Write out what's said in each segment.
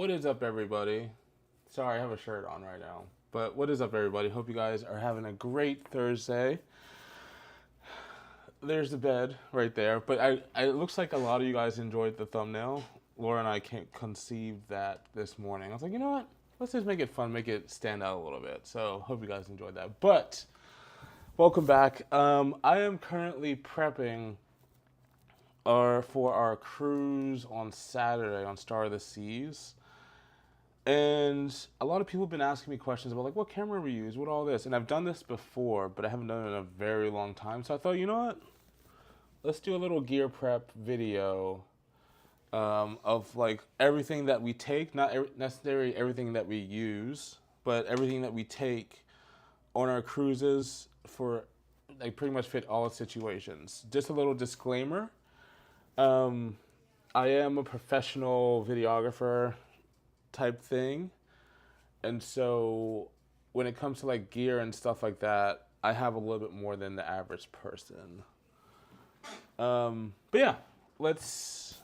What is up, everybody? Sorry, I have a shirt on right now. But what is up, everybody? Hope you guys are having a great Thursday. There's the bed right there. But it looks like a lot of you guys enjoyed the thumbnail. Laura and I can't conceive that this morning. I was like, you know what? Let's just make it fun, make it stand out a little bit. So hope you guys enjoyed that. But welcome back. I am currently prepping for our cruise on Saturday on Star of the Seas. And a lot of people have been asking me questions about, like, what camera we use, what all this. And I've done this before, but I haven't done it in a very long time. So I thought, you know what? Let's do a little gear prep video of, like, everything that we take. Not necessarily everything that we use, but everything that we take on our cruises for, like, pretty much fit all situations. Just a little disclaimer. I am a professional videographer type thing, and so when it comes to like gear and stuff like that, I have a little bit more than the average person. But yeah, let's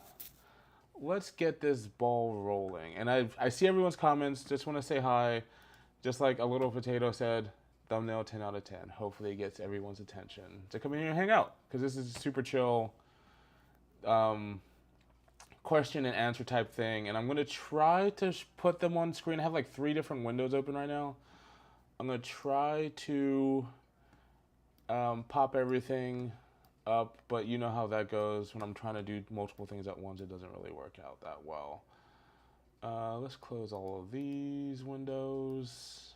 get this ball rolling. And I see everyone's comments. Just want to say hi. Just like a little potato said, thumbnail 10 out of 10. Hopefully it gets everyone's attention to come in here and hang out, because this is a super chill question and answer type thing, and I'm going to try to put them on screen. I have like 3 different windows open right now. I'm going to try to pop everything up, but you know how that goes. When I'm trying to do multiple things at once, it doesn't really work out that well. Let's close all of these windows.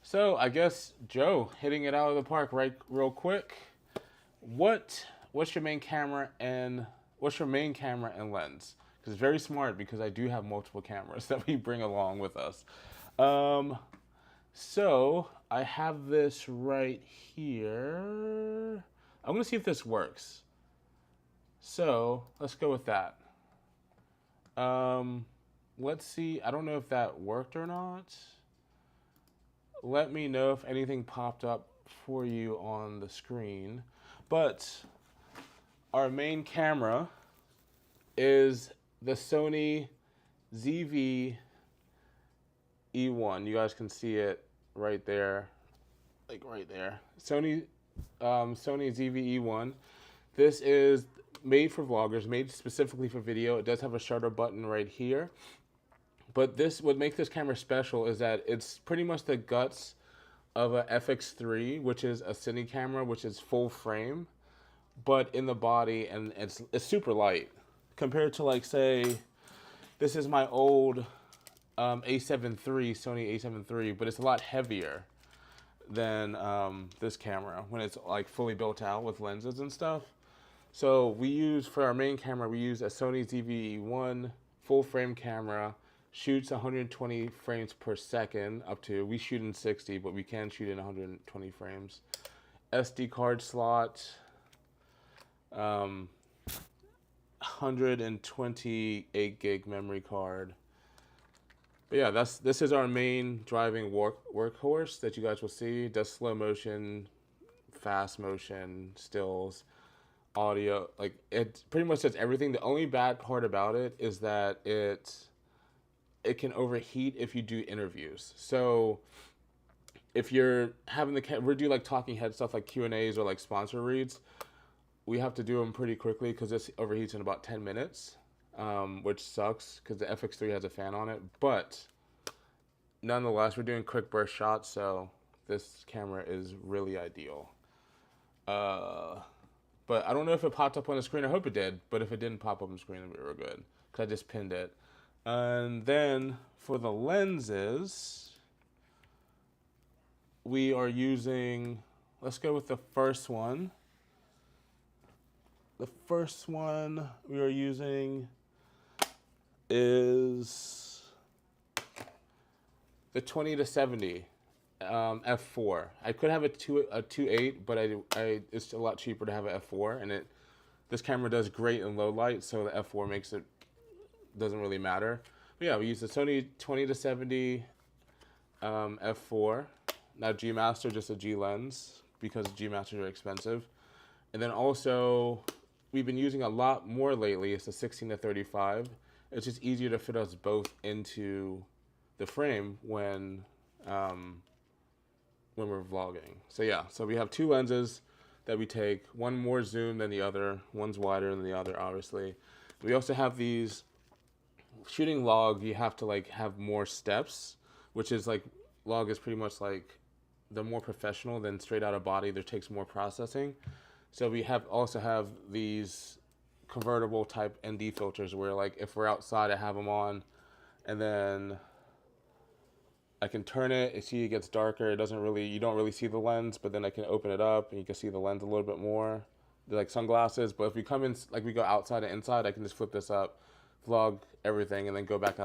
So I guess Joe, hitting it out of the park real quick. What's your main camera and lens? Because it's very smart, because I do have multiple cameras that we bring along with us. So I have this right here. I'm gonna see if this works. So let's go with that. Let's see. I don't know if that worked or not. Let me know if anything popped up for you on the screen. But our main camera is the Sony ZV-E1. You guys can see it right there, like right there. Sony ZV-E1. This is made for vloggers, made specifically for video. It does have a shutter button right here. But what makes this camera special is that it's pretty much the guts of a FX3, which is a cine camera, which is full frame, but in the body, and it's super light compared to, like, say, this is my old A7 III, Sony A7 III, but it's a lot heavier than this camera when it's like fully built out with lenses and stuff. So for our main camera, we use a Sony ZV-E1 full frame camera. Shoots 120 frames per second up to. We shoot in 60, but we can shoot in 120 frames. SD card slot, 128 gig memory card. But yeah, this is our main driving workhorse that you guys will see. It does slow motion, fast motion, stills, audio. Like, it pretty much does everything. The only bad part about it is that it can overheat if you do interviews. So if you're having we do like talking head stuff like Q&As or like sponsor reads, we have to do them pretty quickly because this overheats in about 10 minutes, which sucks because the FX3 has a fan on it. But nonetheless, we're doing quick burst shots, so this camera is really ideal. But I don't know if it popped up on the screen. I hope it did, but if it didn't pop up on the screen, we were good because I just pinned it. And then for the lenses, we are using, let's go with the first one. The first one we are using is the 20-70 f4. I could have a 2.8, but it's a lot cheaper to have an f4, and this camera does great in low light, so the f4 makes it doesn't really matter. But yeah, we use the Sony 20-70 f4. Not G Master, just a G lens, because G Masters are expensive. And then also, we've been using a lot more lately. It's the 16-35. It's just easier to fit us both into the frame when we're vlogging. So yeah, so we have two lenses that we take, one more zoom than the other, one's wider than the other, obviously. We also have these, shooting log, you have to like have more steps, which is like, log is pretty much like, they're more professional than straight out of body. There takes more processing. So we also have these convertible type ND filters where like if we're outside, I have them on, and then I can turn it. You see, it gets darker. You don't really see the lens, but then I can open it up and you can see the lens a little bit more. They're like sunglasses, but if we come in, like we go outside and inside, I can just flip this up, vlog everything, and then go back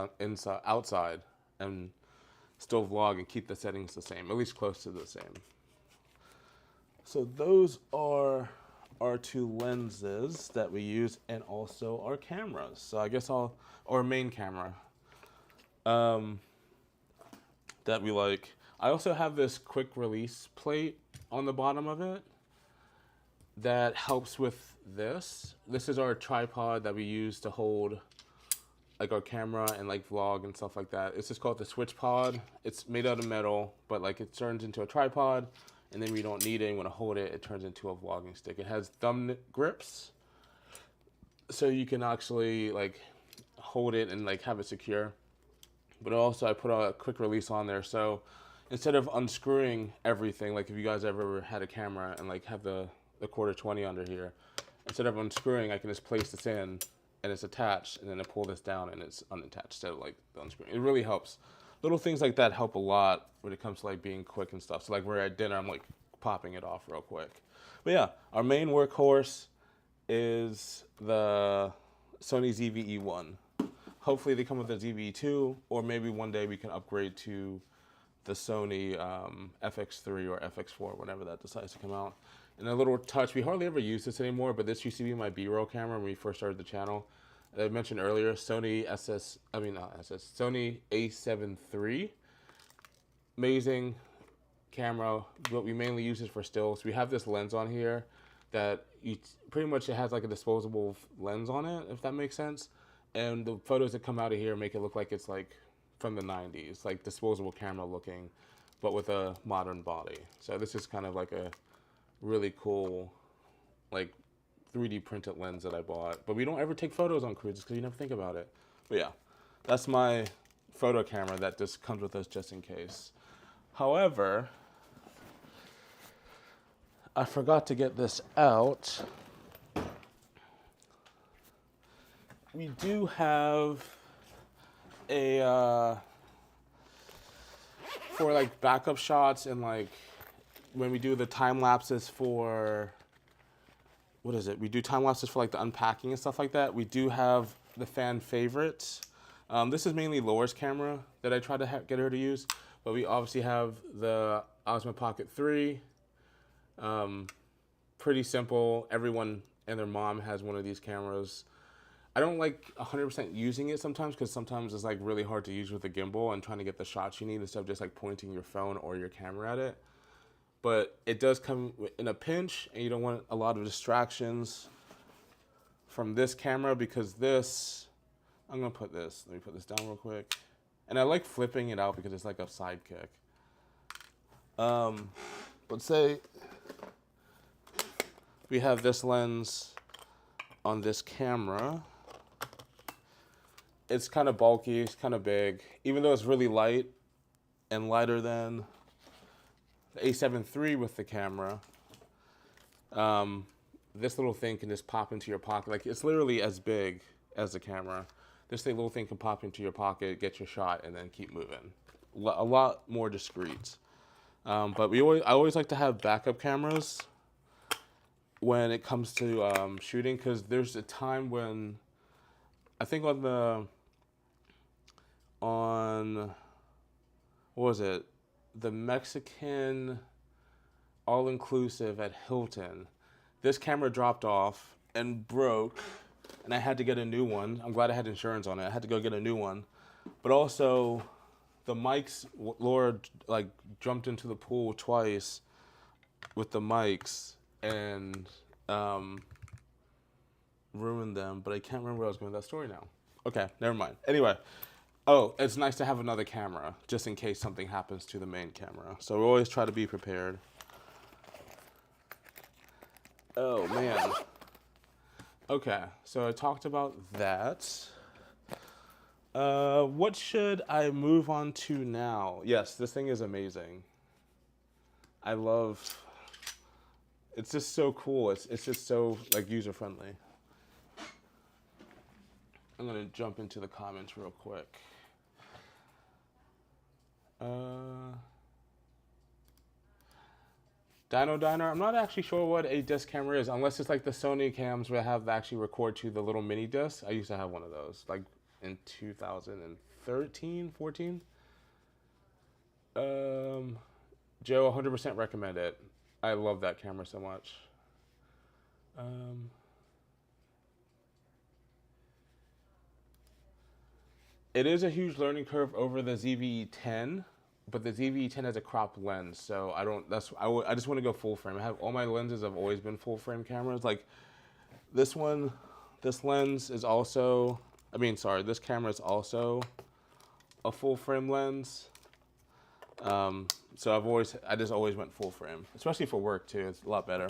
outside and still vlog and keep the settings the same, at least close to the same. So those are our two lenses that we use, and also our cameras. So I guess our main camera that we like. I also have this quick release plate on the bottom of it that helps with this. This is our tripod that we use to hold like our camera and like vlog and stuff like that. It's just called the switch pod. It's made out of metal, but like it turns into a tripod, and then we don't need it, you want to hold it, it turns into a vlogging stick. It has thumb grips, so you can actually like hold it and like have it secure. But also I put a quick release on there, so instead of unscrewing everything, like if you guys ever had a camera and like have the quarter 20 under here, instead of unscrewing, I can just place this in and it's attached, and then I pull this down and it's unattached instead of like the unscrewing. It really helps. Little things like that help a lot when it comes to like being quick and stuff. So like we're at dinner, I'm like popping it off real quick. But yeah, our main workhorse is the Sony ZV-E1. Hopefully they come with a ZV-E2, or maybe one day we can upgrade to the Sony FX3 or FX4, whenever that decides to come out. And a little touch, we hardly ever use this anymore, but this used to be my B-roll camera when we first started the channel. I mentioned earlier, Sony Sony A7 III. Amazing camera, but we mainly use it for stills. We have this lens on here that pretty much it has like a disposable lens on it, if that makes sense. And the photos that come out of here make it look like it's like from the 90s, like disposable camera looking, but with a modern body. So this is kind of like a really cool, like 3D printed lens that I bought. But we don't ever take photos on cruises because you never think about it. But yeah, that's my photo camera that just comes with us just in case. However, I forgot to get this out. We do have a, for like backup shots and like when we do the time lapses for, what is it? We do time lapses for like the unpacking and stuff like that. We do have the fan favorites. This is mainly Laura's camera that I try to get her to use, but we obviously have the Osmo Pocket 3. Pretty simple. Everyone and their mom has one of these cameras. I don't like 100% using it sometimes because sometimes it's like really hard to use with the gimbal and trying to get the shots you need instead of just like pointing your phone or your camera at it. But it does come in a pinch, and you don't want a lot of distractions from this camera because this, I'm gonna put this, let me put this down real quick. And I like flipping it out because it's like a sidekick. But say we have this lens on this camera. It's kind of bulky, it's kind of big, even though it's really light and lighter than the A7 III with the camera. This little thing can just pop into your pocket. Like it's literally as big as the camera. This little thing can pop into your pocket, get your shot, and then keep moving. A lot more discreet. But I always like to have backup cameras when it comes to shooting, because there's a time when I think on what was it, the Mexican all-inclusive at Hilton, this camera dropped off and broke, and I had to get a new one. I'm glad I had insurance on it. I had to go get a new one. But also the mics, Laura like jumped into the pool twice with the mics, and ruined them, but I can't remember where I was going with that story now. Okay, never mind. Anyway, oh, it's nice to have another camera just in case something happens to the main camera. So we always try to be prepared. Oh man. Okay, so I talked about that. What should I move on to now? Yes, this thing is amazing. I love. It's just so cool. It's just so like user friendly. I'm gonna jump into the comments real quick. Dino Diner, I'm not actually sure what a disc camera is, unless it's like the Sony cams where I have actually record to the little mini disc. I used to have one of those, like in 2013, 14. Joe, 100% recommend it. I love that camera so much. It is a huge learning curve over the ZV-10, but the ZV-10 has a cropped lens, so I don't. I just want to go full frame. I have all my lenses have always been full frame cameras. Like this one, this lens is also. I mean, sorry, this camera is also a full frame lens. So I just always went full frame, especially for work too. It's a lot better.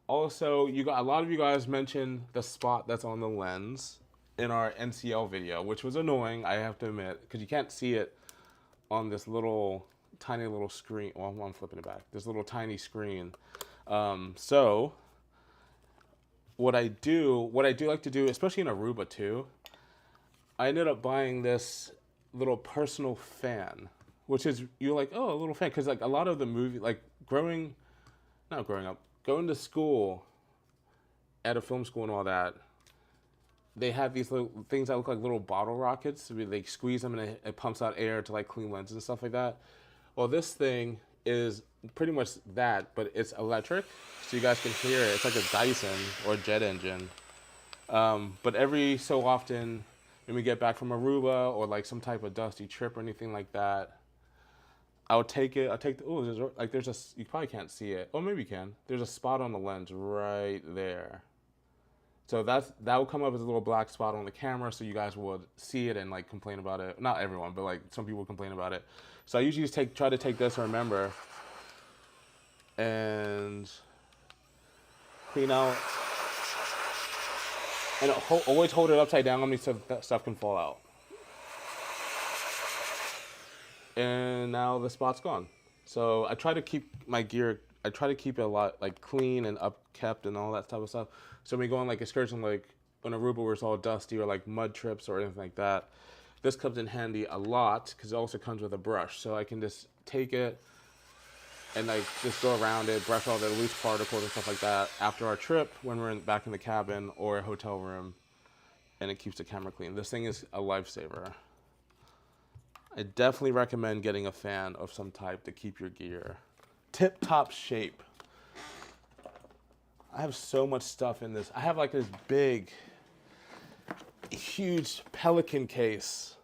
Also, a lot of you guys mentioned the spot that's on the lens in our NCL video, which was annoying, I have to admit, because you can't see it on this tiny little screen. Well, I'm flipping it back. This little tiny screen. So what I do like to do, especially in Aruba too, I ended up buying this little personal fan, which is, you're like, oh, a little fan, because like a lot of the like going to school at a film school and all that, they have these little things that look like little bottle rockets. So they squeeze them and it pumps out air to like clean lenses and stuff like that. Well, this thing is pretty much that, but it's electric, so you guys can hear it. It's like a Dyson or a jet engine. But every so often, when we get back from Aruba or like some type of dusty trip or anything like that, I'll take it. You probably can't see it. Oh, maybe you can. There's a spot on the lens right there. So that will come up as a little black spot on the camera, so you guys would see it and like complain about it. Not everyone, but like some people complain about it. So I usually just try to take this, remember, and clean out, and always hold it upside down so that stuff can fall out. And now the spot's gone. So I try to keep my gear. I try to keep it a lot like clean and upkept and all that type of stuff. So when we go on like excursion, like on Aruba where it's all dusty or like mud trips or anything like that, this comes in handy a lot because it also comes with a brush. So I can just take it and like just go around it, brush all the loose particles and stuff like that after our trip when we're back in the cabin or a hotel room, and it keeps the camera clean. This thing is a lifesaver. I definitely recommend getting a fan of some type to keep your gear tip-top shape. I have so much stuff in this. I have like this big, huge Pelican case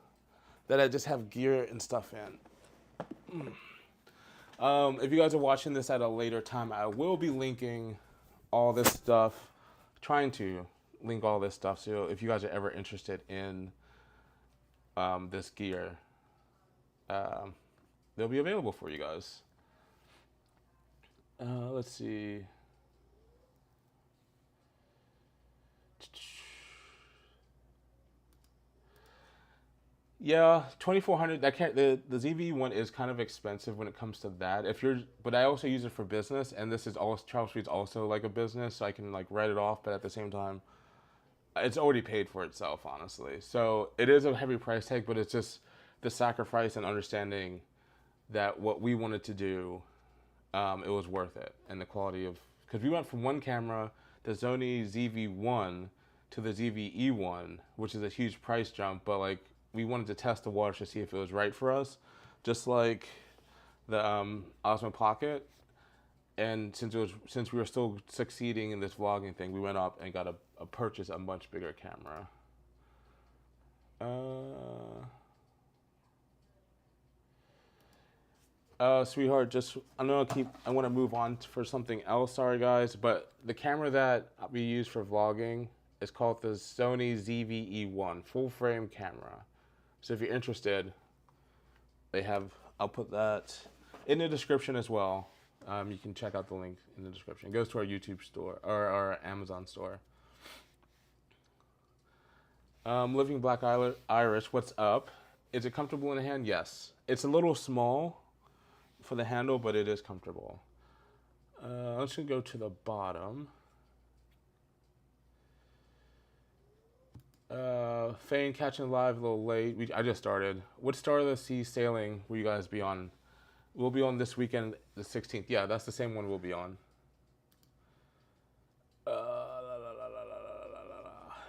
that I just have gear and stuff in. If you guys are watching this at a later time, I will be linking all this stuff, trying to link all this stuff. So if you guys are ever interested in this gear, they'll be available for you guys. Let's see. Yeah, 2400. The ZV one is kind of expensive when it comes to that. But I also use it for business, and this is also Charles Street's also like a business, so I can like write it off. But at the same time, it's already paid for itself, honestly. So it is a heavy price tag, but it's just the sacrifice and understanding that what we wanted to do, it was worth it, and the quality of, because we went from one camera, the Sony ZV-1, to the ZV-E1, which is a huge price jump, but like we wanted to test the waters to see if it was right for us, just like the Osmo Pocket. And since we were still succeeding in this vlogging thing, we went up and got purchase a much bigger camera. Sweetheart, just I want to move on for something else. Sorry, guys, but the camera that we use for vlogging is called the Sony ZV-E1 full frame camera. So if you're interested, they have. I'll put that in the description as well. You can check out the link in the description. It goes to our YouTube store or our Amazon store. Living Black Irish, what's up? Is it comfortable in the hand? Yes. It's a little small for the handle, but it is comfortable. Let's go to the bottom. Fane catching live a little late. I just started. What Star of the Sea sailing will you guys be on? We'll be on this weekend, the 16th. Yeah, that's the same one we'll be on.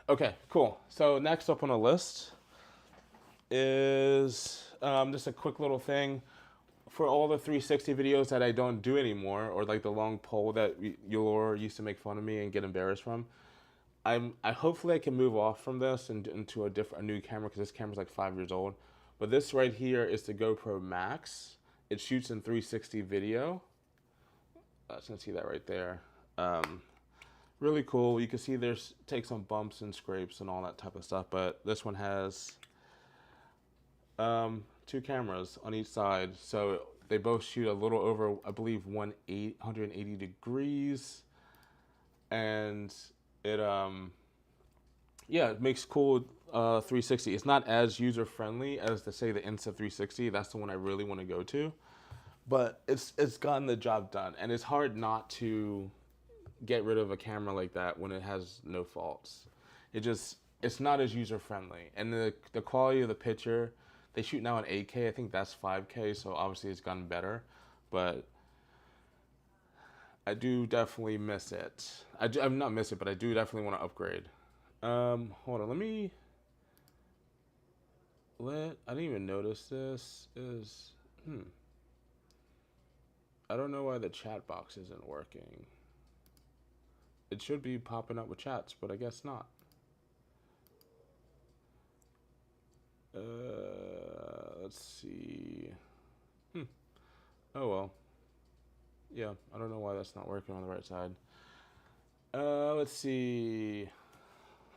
Okay, cool. So next up on the list is just a quick little thing for all the 360 videos that I don't do anymore, or like the long pole that Laura used to make fun of me and get embarrassed from. I hopefully I can move off from this and into a new camera, because this camera's like 5 years old. But this right here is the GoPro Max. It shoots in 360 video. I can see that right there. Really cool. You can see takes some bumps and scrapes and all that type of stuff, but this one has 2 cameras on each side, so they both shoot a little over, I believe, 180 degrees, and it it makes cool 360. It's not as user friendly as the Insta 360. That's the one I really want to go to, but it's gotten the job done, and it's hard not to get rid of a camera like that when it has no faults. It's not as user friendly, and the quality of the picture. They shoot now in 8K. I think that's 5K, so obviously it's gotten better, but I do definitely miss it. I'm not miss it, but I do definitely want to upgrade. Hold on, I didn't even notice this is, I don't know why the chat box isn't working. It should be popping up with chats, but I guess not. Let's see. Oh well. Yeah, I don't know why that's not working on the right side. Let's see.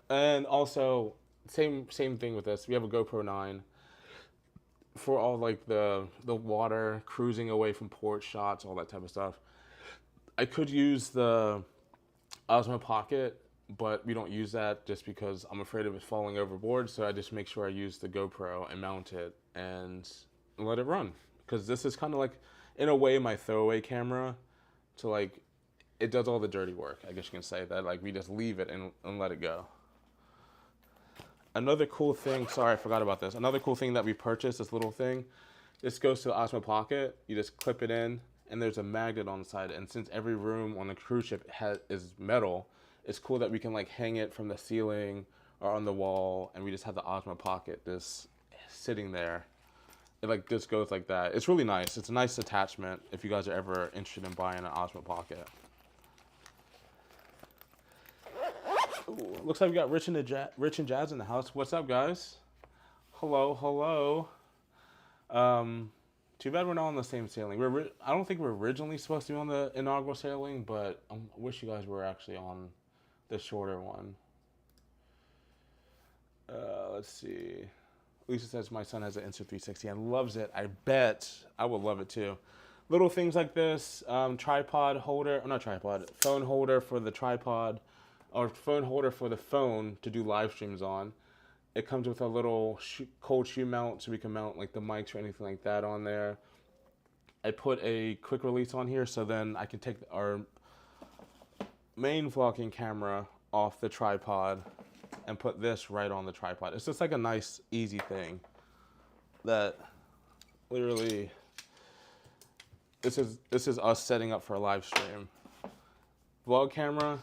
And also, same thing with this. We have a GoPro 9 for all like the water, cruising away from port shots, all that type of stuff. I could use the Osmo Pocket, but we don't use that just because I'm afraid of it falling overboard. So I just make sure I use the GoPro and mount it and let it run. Because this is kind of like, in a way, my throwaway camera. To like, it does all the dirty work. I guess you can say that. Like, we just leave it and let it go. Another cool thing, sorry, I forgot about this. Another cool thing that we purchased, this little thing. This goes to the Osmo Pocket. You just clip it in, and there's a magnet on the side. And since every room on the cruise ship is metal, it's cool that we can like hang it from the ceiling or on the wall, and we just have the Osmo Pocket just sitting there. It like just goes like that. It's really nice. It's a nice attachment if you guys are ever interested in buying an Osmo Pocket. Ooh, looks like we got Rich and Jazz in the house. What's up, guys? Hello, hello. Too bad we're not on the same sailing. I don't think we're originally supposed to be on the inaugural sailing, but I wish you guys were actually on the shorter one. Let's see. Lisa says my son has an Insta360 and loves it. I bet I would love it too. Little things like this, tripod holder, not tripod, phone holder for the tripod, or phone holder for the phone to do live streams on. It comes with a little cold shoe mount, so we can mount like the mics or anything like that on there. I put a quick release on here, so then I can take our main vlogging camera off the tripod and put this right on the tripod. It's just like a nice, easy thing that literally, this is us setting up for a live stream. Vlog camera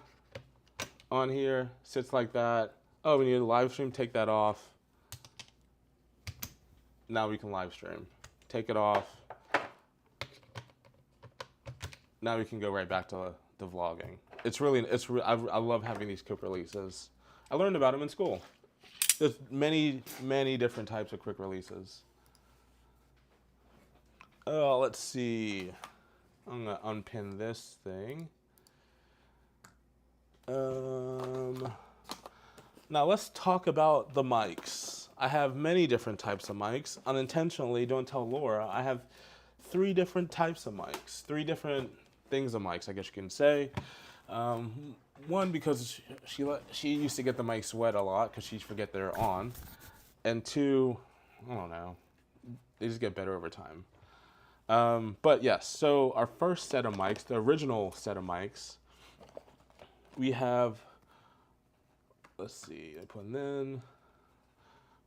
on here, sits like that. Oh, we need a live stream, take that off. Now we can live stream. Take it off. Now we can go right back to the vlogging. I love having these quick releases. I learned about them in school. There's many different types of quick releases. Let's see. I'm gonna unpin this thing. Now let's talk about the mics. I have many different types of mics. Unintentionally, don't tell Laura, I have 3 different types of mics. 3 different things of mics, I guess you can say. One, because she used to get the mics wet a lot because she'd forget they're on. And 2, I don't know, they just get better over time. But yes, so our first set of mics, the original set of mics, we have, let's see, I put in.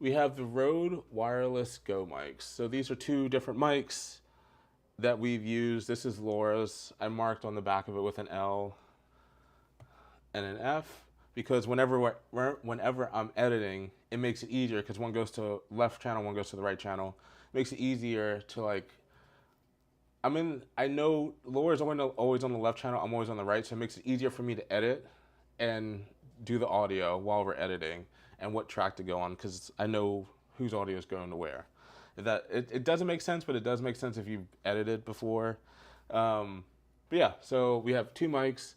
We have the Rode Wireless Go mics. So these are 2 different mics that we've used. This is Laura's. I marked on the back of it with an L and an F because whenever I'm editing, it makes it easier because one goes to left channel, one goes to the right channel. It makes it easier to like, I know Laura's always on the left channel, I'm always on the right, so it makes it easier for me to edit and do the audio while we're editing and what track to go on because I know whose audio is going to where. It doesn't make sense, but it does make sense if you've edited before. But yeah, so we have 2 mics.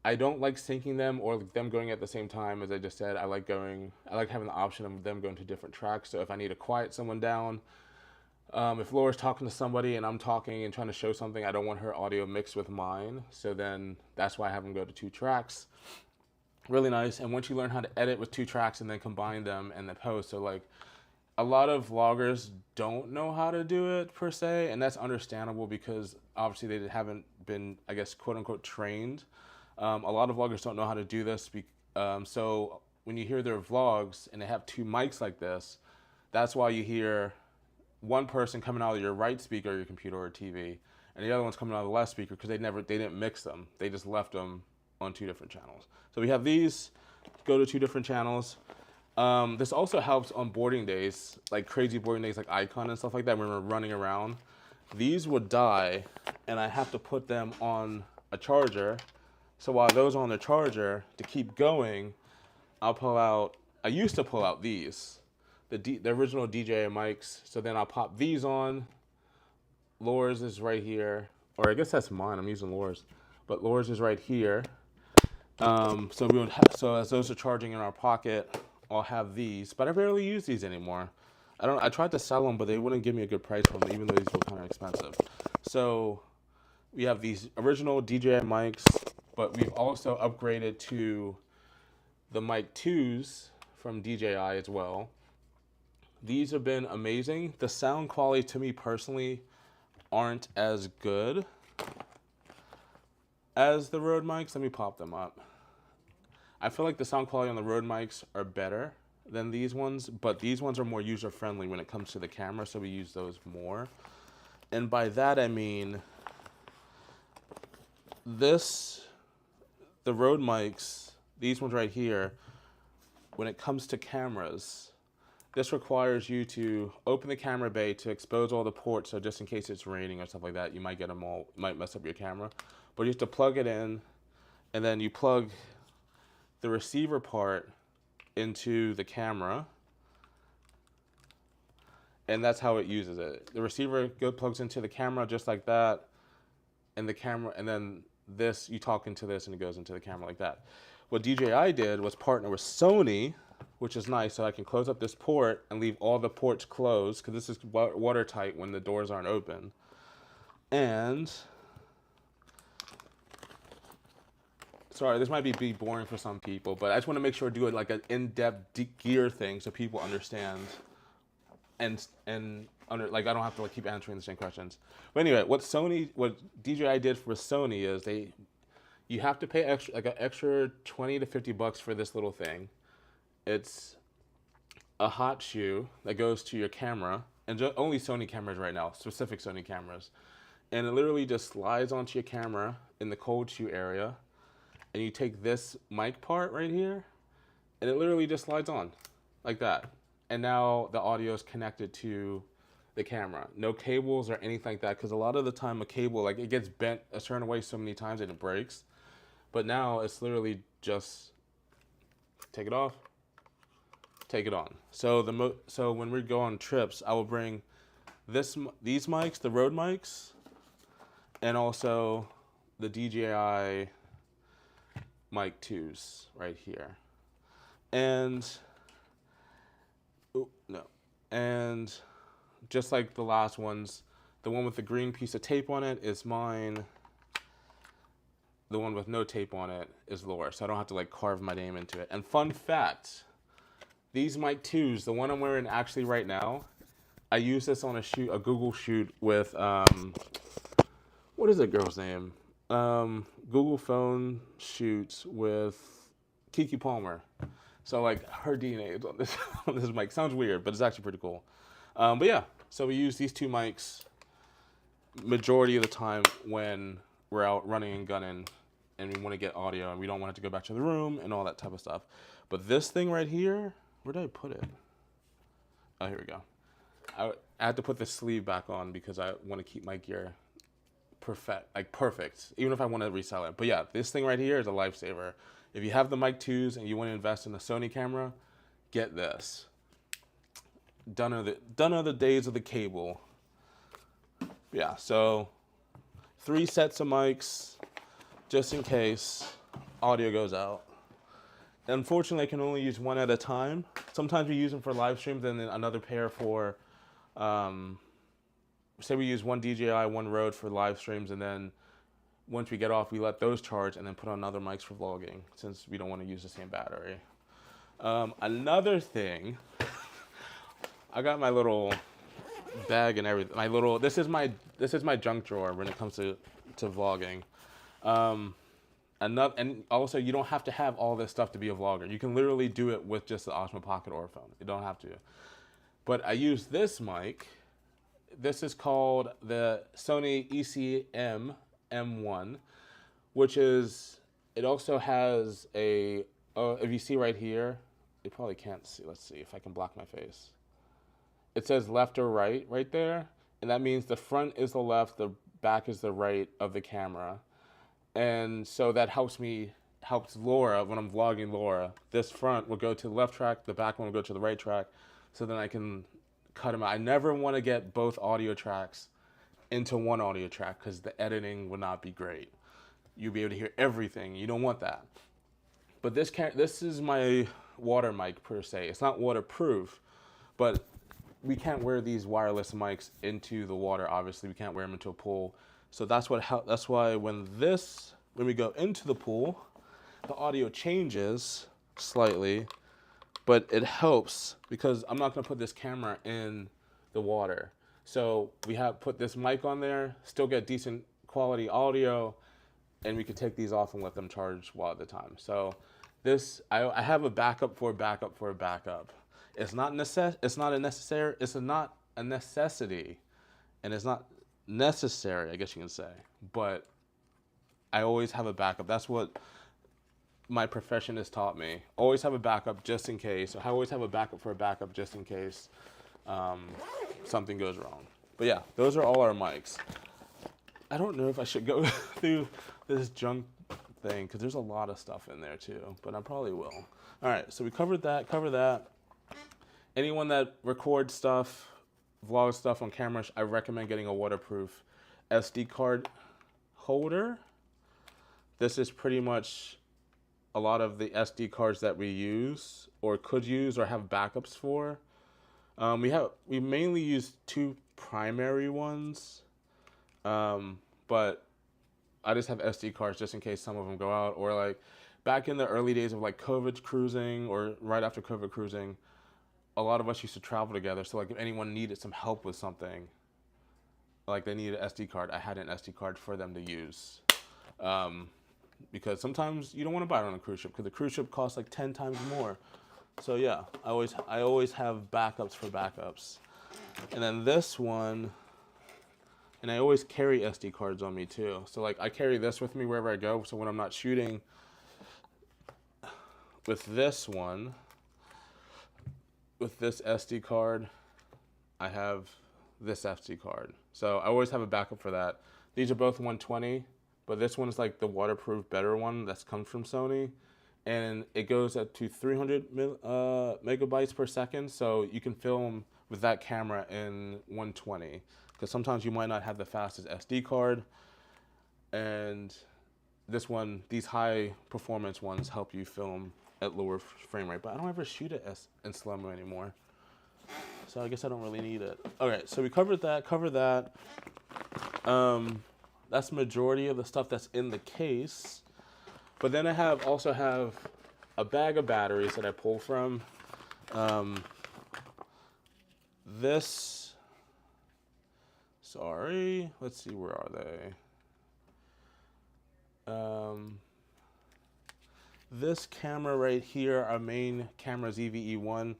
I don't like syncing them or them going at the same time. As I just said, I like having the option of them going to different tracks. So if I need to quiet someone down, if Laura's talking to somebody and I'm talking and trying to show something, I don't want her audio mixed with mine. So then that's why I have them go to 2 tracks. Really nice. And once you learn how to edit with 2 tracks and then combine them and then post, so like a lot of vloggers don't know how to do it per se, and that's understandable because obviously they haven't been, I guess, quote unquote trained. A lot of vloggers don't know how to do this. So when you hear their vlogs and they have 2 mics like this, that's why you hear one person coming out of your right speaker of your computer or TV, and the other one's coming out of the left speaker because they didn't mix them. They just left them on 2 different channels. So we have these go to 2 different channels. This also helps on boarding days, like crazy boarding days like Icon and stuff like that when we're running around. These would die, and I have to put them on a charger. So while those are on the charger, to keep going, I used to pull out these, the original DJI mics. So then I'll pop these on. Laura's is right here, or I guess that's mine. I'm using Laura's, but Laura's is right here. So as those are charging in our pocket, I'll have these, but I rarely use these anymore. I tried to sell them, but they wouldn't give me a good price for them, even though these were kind of expensive. So we have these original DJI mics, but we've also upgraded to the mic 2s from DJI as well. These have been amazing. The sound quality to me personally aren't as good as the Rode mics. Let me pop them up. I feel like the sound quality on the Rode mics are better than these ones, but these ones are more user-friendly when it comes to the camera, so we use those more. And by that I mean the Rode mics, these ones right here, when it comes to cameras, this requires you to open the camera bay to expose all the ports, so just in case it's raining or stuff like that, you might might mess up your camera. But you have to plug it in, and then you plug the receiver part into the camera, and that's how it uses it. The receiver plugs into the camera just like that, and then this, you talk into this and it goes into the camera like that. What DJI did was partner with Sony, which is nice, so I can close up this port and leave all the ports closed because this is watertight when the doors aren't open. And sorry, this might be boring for some people, but I just want to make sure I do it like an in-depth gear thing so people understand and like I don't have to like keep answering the same questions. But anyway, what DJI did for Sony is you have to pay an extra 20 to 50 bucks for this little thing. It's a hot shoe that goes to your camera, and only Sony cameras right now, specific Sony cameras, and it literally just slides onto your camera in the cold shoe area. And you take this mic part right here, and it literally just slides on like that. And now the audio is connected to the camera. No cables or anything like that, because a lot of the time a cable, like it gets bent a certain way so many times and it breaks. But now it's literally just take it off, take it on. So so when we go on trips, I will bring these mics, the Rode mics, and also the DJI mic 2s right here. And and just like the last ones, the one with the green piece of tape on it is mine. The one with no tape on it is Laura, so I don't have to like carve my name into it. And fun fact, these mic 2s, the one I'm wearing actually right now, I used this on a Google shoot with what is that girl's name? Google phone shoots with Kiki Palmer. So like her DNA is on this on this mic. Sounds weird, but it's actually pretty cool. But yeah, so we use these two mics majority of the time when we're out running and gunning and we want to get audio and we don't want it to go back to the room and all that type of stuff. But this thing right here, where did I put it? Oh, here we go. I had to put the sleeve back on because I want to keep my gear perfect, even if I want to resell it. But yeah, this thing right here is a lifesaver. If you have the mic 2s and you want to invest in a Sony camera, get this. Done are the days of the cable. Yeah, so 3 sets of mics just in case audio goes out. Unfortunately, I can only use one at a time. Sometimes we use them for live streams and then another pair for, say we use one DJI, one Rode for live streams, and then once we get off, we let those charge and then put on other mics for vlogging since we don't want to use the same battery. Another thing, I got my little bag and everything. This is my junk drawer when it comes to vlogging. And also, you don't have to have all this stuff to be a vlogger. You can literally do it with just the Osmo Pocket or phone. You don't have to. But I use this mic. This is called the Sony ECM M1, which is, it also has a, if you see right here, you probably can't see. Let's see if I can block my face. It says left or right right there. And that means the front is the left, the back is the right of the camera. And so that helps Laura when I'm vlogging Laura. This front will go to the left track, the back one will go to the right track, so then I can cut them out. I never want to get both audio tracks into one audio track because the editing would not be great. You'll be able to hear everything. You don't want that. But this is my water mic per se. It's not waterproof, but we can't wear these wireless mics into the water. Obviously, we can't wear them into a pool. So that's why when we go into the pool, the audio changes slightly, but it helps because I'm not going to put this camera in the water. So we have put this mic on there, still get decent quality audio, and we could take these off and let them charge while at the time. So I have a backup for a backup for a backup. It's not a necessity, and it's not necessary, I guess you can say, but I always have a backup. That's what my profession has taught me. Always have a backup just in case. I always have a backup for a backup just in case something goes wrong. But yeah, those are all our mics. I don't know if I should go through this junk thing because there's a lot of stuff in there too, but I probably will. All right, so we cover that. Anyone that records stuff, vlog stuff on camera, I recommend getting a waterproof SD card holder. This is pretty much a lot of the SD cards that we use or could use or have backups for. We mainly use 2 primary ones, but I just have SD cards just in case some of them go out, or like back in the early days of like COVID cruising or right after COVID cruising, a lot of us used to travel together. So like if anyone needed some help with something, like they needed an SD card, I had an SD card for them to use. Because sometimes you don't want to buy it on a cruise ship because the cruise ship costs like 10 times more. So yeah, I always have backups for backups. And then this one, and I always carry SD cards on me too. So like I carry this with me wherever I go. So when I'm not shooting with this one, with this SD card, I have this SD card. So I always have a backup for that. These are both 120, but this one is like the waterproof better one that's comes from Sony. and it goes up to 300 megabytes per second. So you can film with that camera in 120, because sometimes you might not have the fastest SD card, and these high performance ones help you film at lower frame rate. But I don't ever shoot it in slow-mo anymore, so I guess I don't really need it. Okay, so we covered that. That's the majority of the stuff that's in the case. But then I also have a bag of batteries that I pull from. Let's see, where are they? This camera right here, our main camera ZVE1,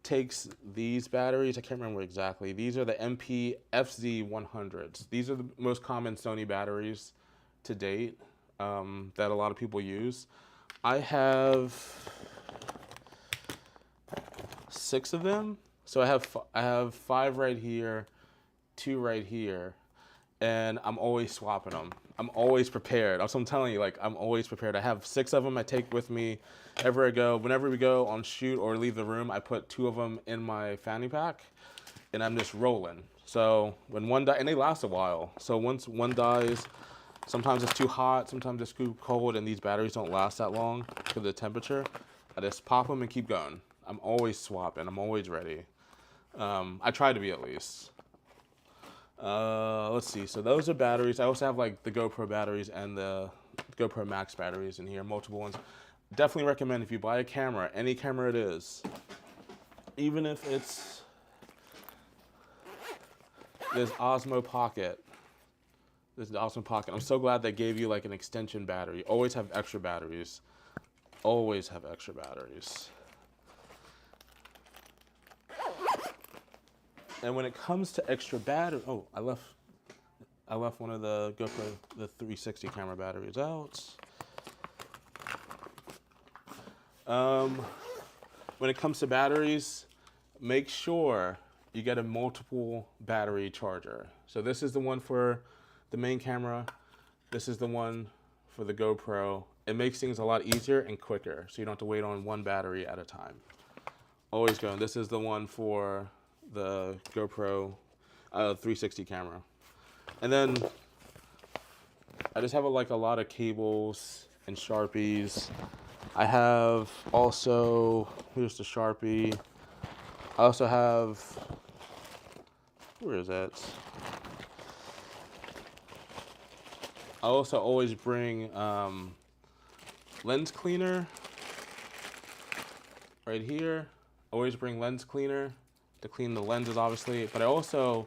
takes these batteries. I can't remember exactly. These are the MP FZ100s. These are the most common Sony batteries to date that a lot of people use. I have 6 of them. So I have 5 right here, 2 right here, and I'm always swapping them. I'm always prepared. I'm telling you, like, I'm always prepared. I have 6 of them I take with me everywhere I go. Whenever we go on shoot or leave the room, I put 2 of them in my fanny pack, and I'm just rolling. So when one dies, and they last a while. So once one dies, sometimes it's too hot, sometimes it's too cold, and these batteries don't last that long because of the temperature. I just pop them and keep going. I'm always swapping. I'm always ready. I try to be, at least. Let's see. So those are batteries. I also have like the GoPro batteries and the GoPro Max batteries in here, multiple ones. Definitely recommend, if you buy a camera, any camera it is, even if it's this Osmo Pocket. This is the Osmo Pocket. I'm so glad they gave you like an extension battery. Always have extra batteries. Always have extra batteries. And when it comes to extra battery, oh, I left one of the GoPro, the 360 camera batteries out. When it comes to batteries, make sure you get a multiple battery charger. So this is the one for the main camera. This is the one for the GoPro. It makes things a lot easier and quicker, so you don't have to wait on one battery at a time. Always go. This is the one for the GoPro 360 camera. And then I just have a lot of cables and Sharpies. I have also, here's the Sharpie. I also have, where is that? I also always bring lens cleaner right here. Always bring lens cleaner to clean the lenses, obviously, but I also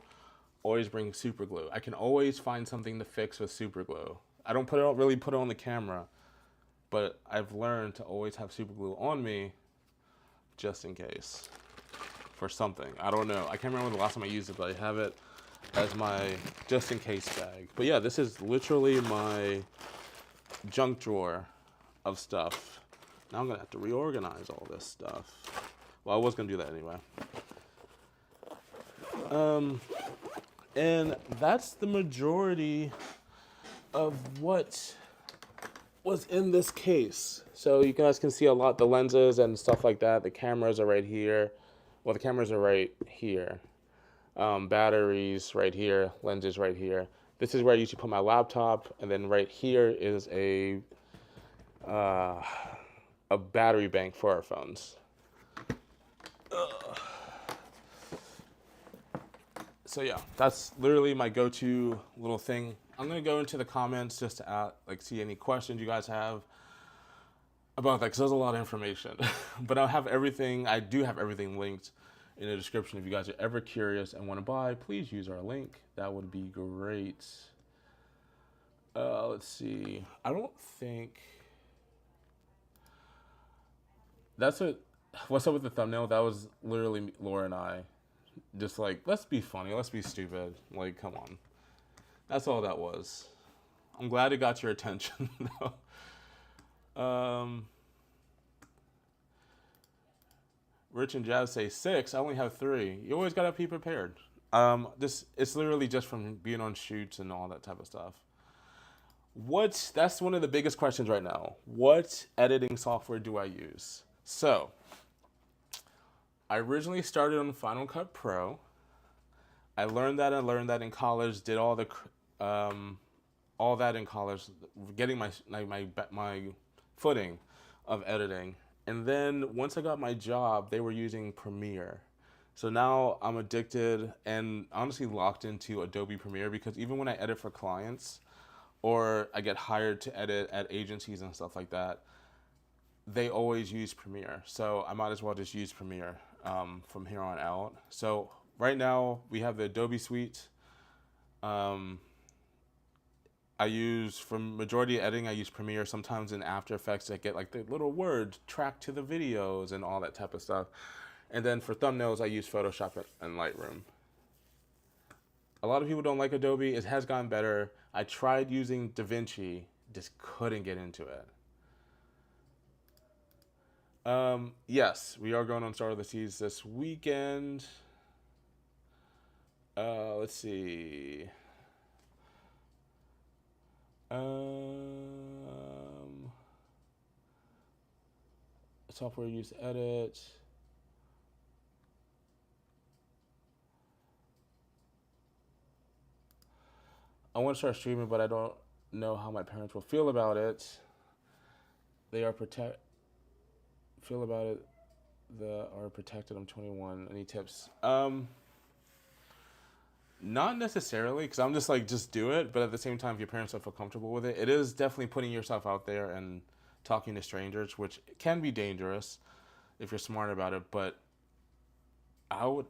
always bring super glue. I can always find something to fix with super glue. I don't really put it on the camera, but I've learned to always have super glue on me just in case for something. I don't know. I can't remember the last time I used it, but I have it as my just in case bag. But yeah, this is literally my junk drawer of stuff. Now I'm gonna have to reorganize all this stuff. Well, I was gonna do that anyway. And that's the majority of what was in this case. So you guys can see a lot, the lenses and stuff like that. The cameras are right here. Well, the cameras are right here. Batteries right here, lenses right here. This is where I usually put my laptop, and then right here is a battery bank for our phones. So yeah, that's literally my go-to little thing. I'm gonna go into the comments just to see any questions you guys have about that, because there's a lot of information. But I do have everything linked in the description. If you guys are ever curious and want to buy, please use our link. That would be great. Let's see. I don't think that's it. What's up with the thumbnail? That was literally Laura and I. Just like, let's be funny, let's be stupid. Like, come on. That's all that was. I'm glad it got your attention, though. Rich and Jazz say 6. I only have 3. You always gotta be prepared. It's literally just from being on shoots and all that type of stuff. That's one of the biggest questions right now. What editing software do I use? So, I originally started on Final Cut Pro. I learned that in college. Did all that in college, getting my footing of editing. And then once I got my job, they were using Premiere. So now I'm addicted and honestly locked into Adobe Premiere because even when I edit for clients or I get hired to edit at agencies and stuff like that, they always use Premiere. So I might as well just use Premiere from here on out. So right now we have the Adobe Suite. I use, for majority of editing, I use Premiere. Sometimes in After Effects, I get like the little word tracked to the videos and all that type of stuff. And then for thumbnails, I use Photoshop and Lightroom. A lot of people don't like Adobe. It has gotten better. I tried using DaVinci, just couldn't get into it. Yes, we are going on Start of the Seas this weekend. Let's see. Software use edit. I want to start streaming, but I don't know how my parents will feel about it. They are feel about it. Are protected. I'm 21. Any tips? Not necessarily, because I'm just like, just do it. But at the same time, if your parents don't feel comfortable with it, it is definitely putting yourself out there and talking to strangers, which can be dangerous if you're smart about it. But I would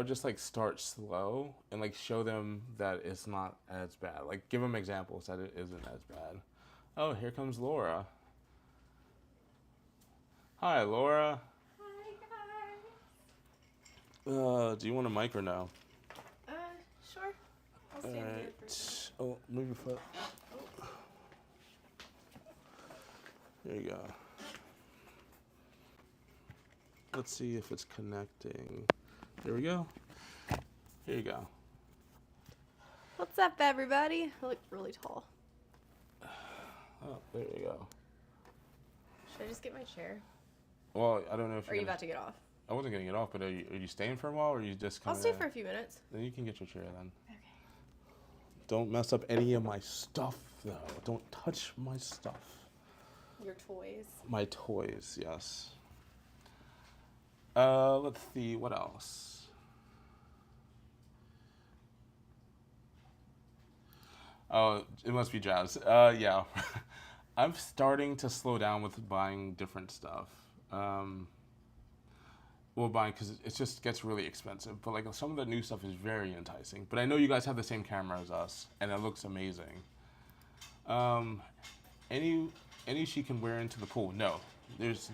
just like start slow and like show them that it's not as bad. Like give them examples that it isn't as bad. Oh, here comes Laura. Hi, Laura. Hi, guys. Do you want a mic or no? Sure. I'll stand here for a second. Oh, move your foot. There you go. Let's see if it's connecting. There we go. Here you go. What's up, everybody? I look really tall. Oh, there you go. Should I just get my chair? Well, I don't know if Or are you about to get off? I wasn't gonna get off, but are you staying for a while, or are you just coming? I'll stay for a few minutes. Then you can get your chair then. Okay. Don't mess up any of my stuff, though. Don't touch my stuff. Your toys. My toys, yes. Let's see, what else? Oh, it must be Jazz. Yeah. I'm starting to slow down with buying different stuff. Buying, because it just gets really expensive. But like some of the new stuff is very enticing. But I know you guys have the same camera as us, and it looks amazing. Any she can wear into the pool? No.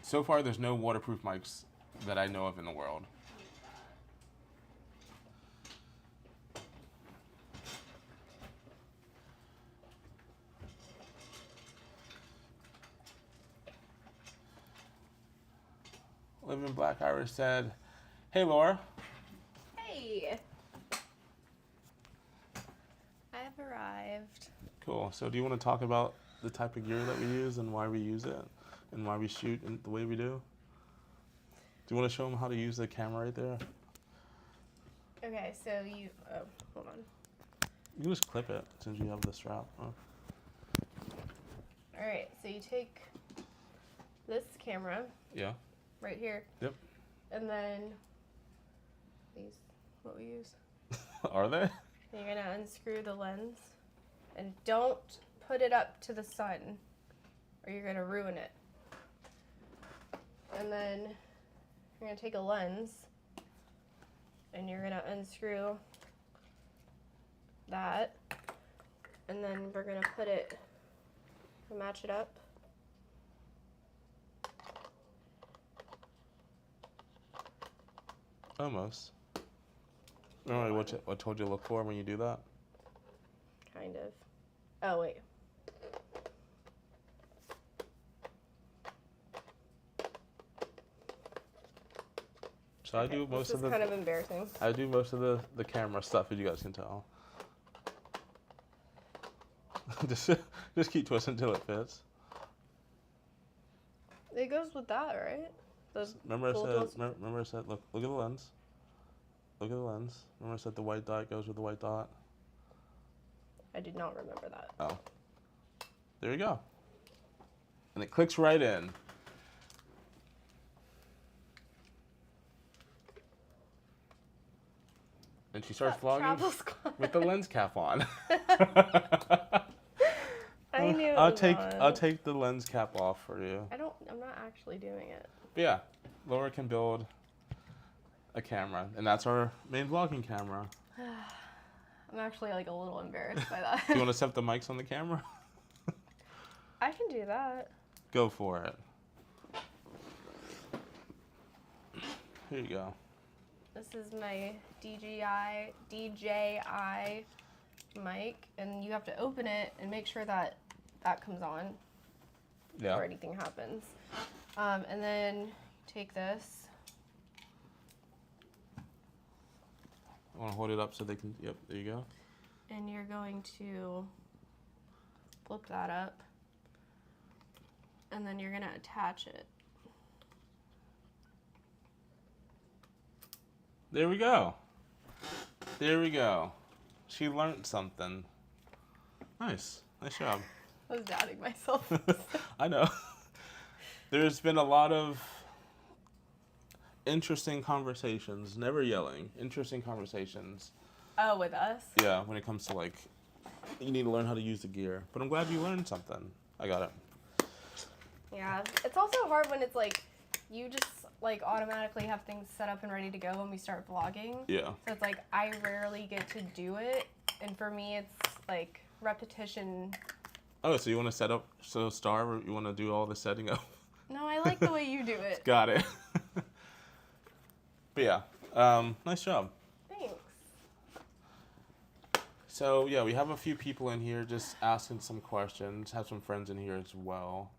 So far there's no waterproof mics that I know of in the world. Live in Black Irish said, "Hey Laura." Hey. I have arrived. Cool. So do you want to talk about the type of gear that we use and why we use it and why we shoot in the way we do? Do you want to show them how to use the camera right there? Okay, so hold on. You can just clip it since you have the strap. Oh. All right, so you take this camera. Yeah. Right here. Yep. And then what we use. Are they? You're gonna unscrew the lens, and don't put it up to the sun, or you're gonna ruin it. And then you're gonna take a lens, and you're gonna unscrew that, and then we're gonna match it up. Almost. All right, what told you to look for when you do that? Kind of. Oh, wait. So I do most of the. This is kind of embarrassing. I do most of the camera stuff, as you guys can tell. just keep twisting until it fits. It goes with that, right? Remember I full said. twist? Remember I said. Look at the lens. Look at the lens. Remember I said the white dot goes with the white dot. I did not remember that. Oh, there you go. And it clicks right in. And she starts vlogging Travel squad. with the lens cap on. I knew it I'll was I'll on. take the lens cap off for you. I'm not actually doing it. But yeah, Laura can build a camera, and that's our main vlogging camera. I'm actually like a little embarrassed by that. Do you want to set the mics on the camera? I can do that. Go for it. Here you go. This is my DJI mic, and you have to open it and make sure that that comes on before anything happens. And then take this. I want to hold it up so they can. Yep, there you go. And you're going to flip that up, and then you're gonna attach it. There we go. There we go. She learned something. Nice. Nice job. I was doubting myself. I know. There's been a lot of interesting conversations. Never yelling. Interesting conversations. Oh, with us? Yeah, when it comes to like, you need to learn how to use the gear. But I'm glad you learned something. I got it. Yeah. It's also hard when it's like, you just like automatically have things set up and ready to go when we start vlogging. Yeah. So it's like, I rarely get to do it. And for me, it's like repetition. Oh, so you want to set up, so Star, you want to do all the setting up? No, I like the way you do it. Got it. But yeah, nice job. Thanks. So yeah, we have a few people in here just asking some questions. Have some friends in here as well.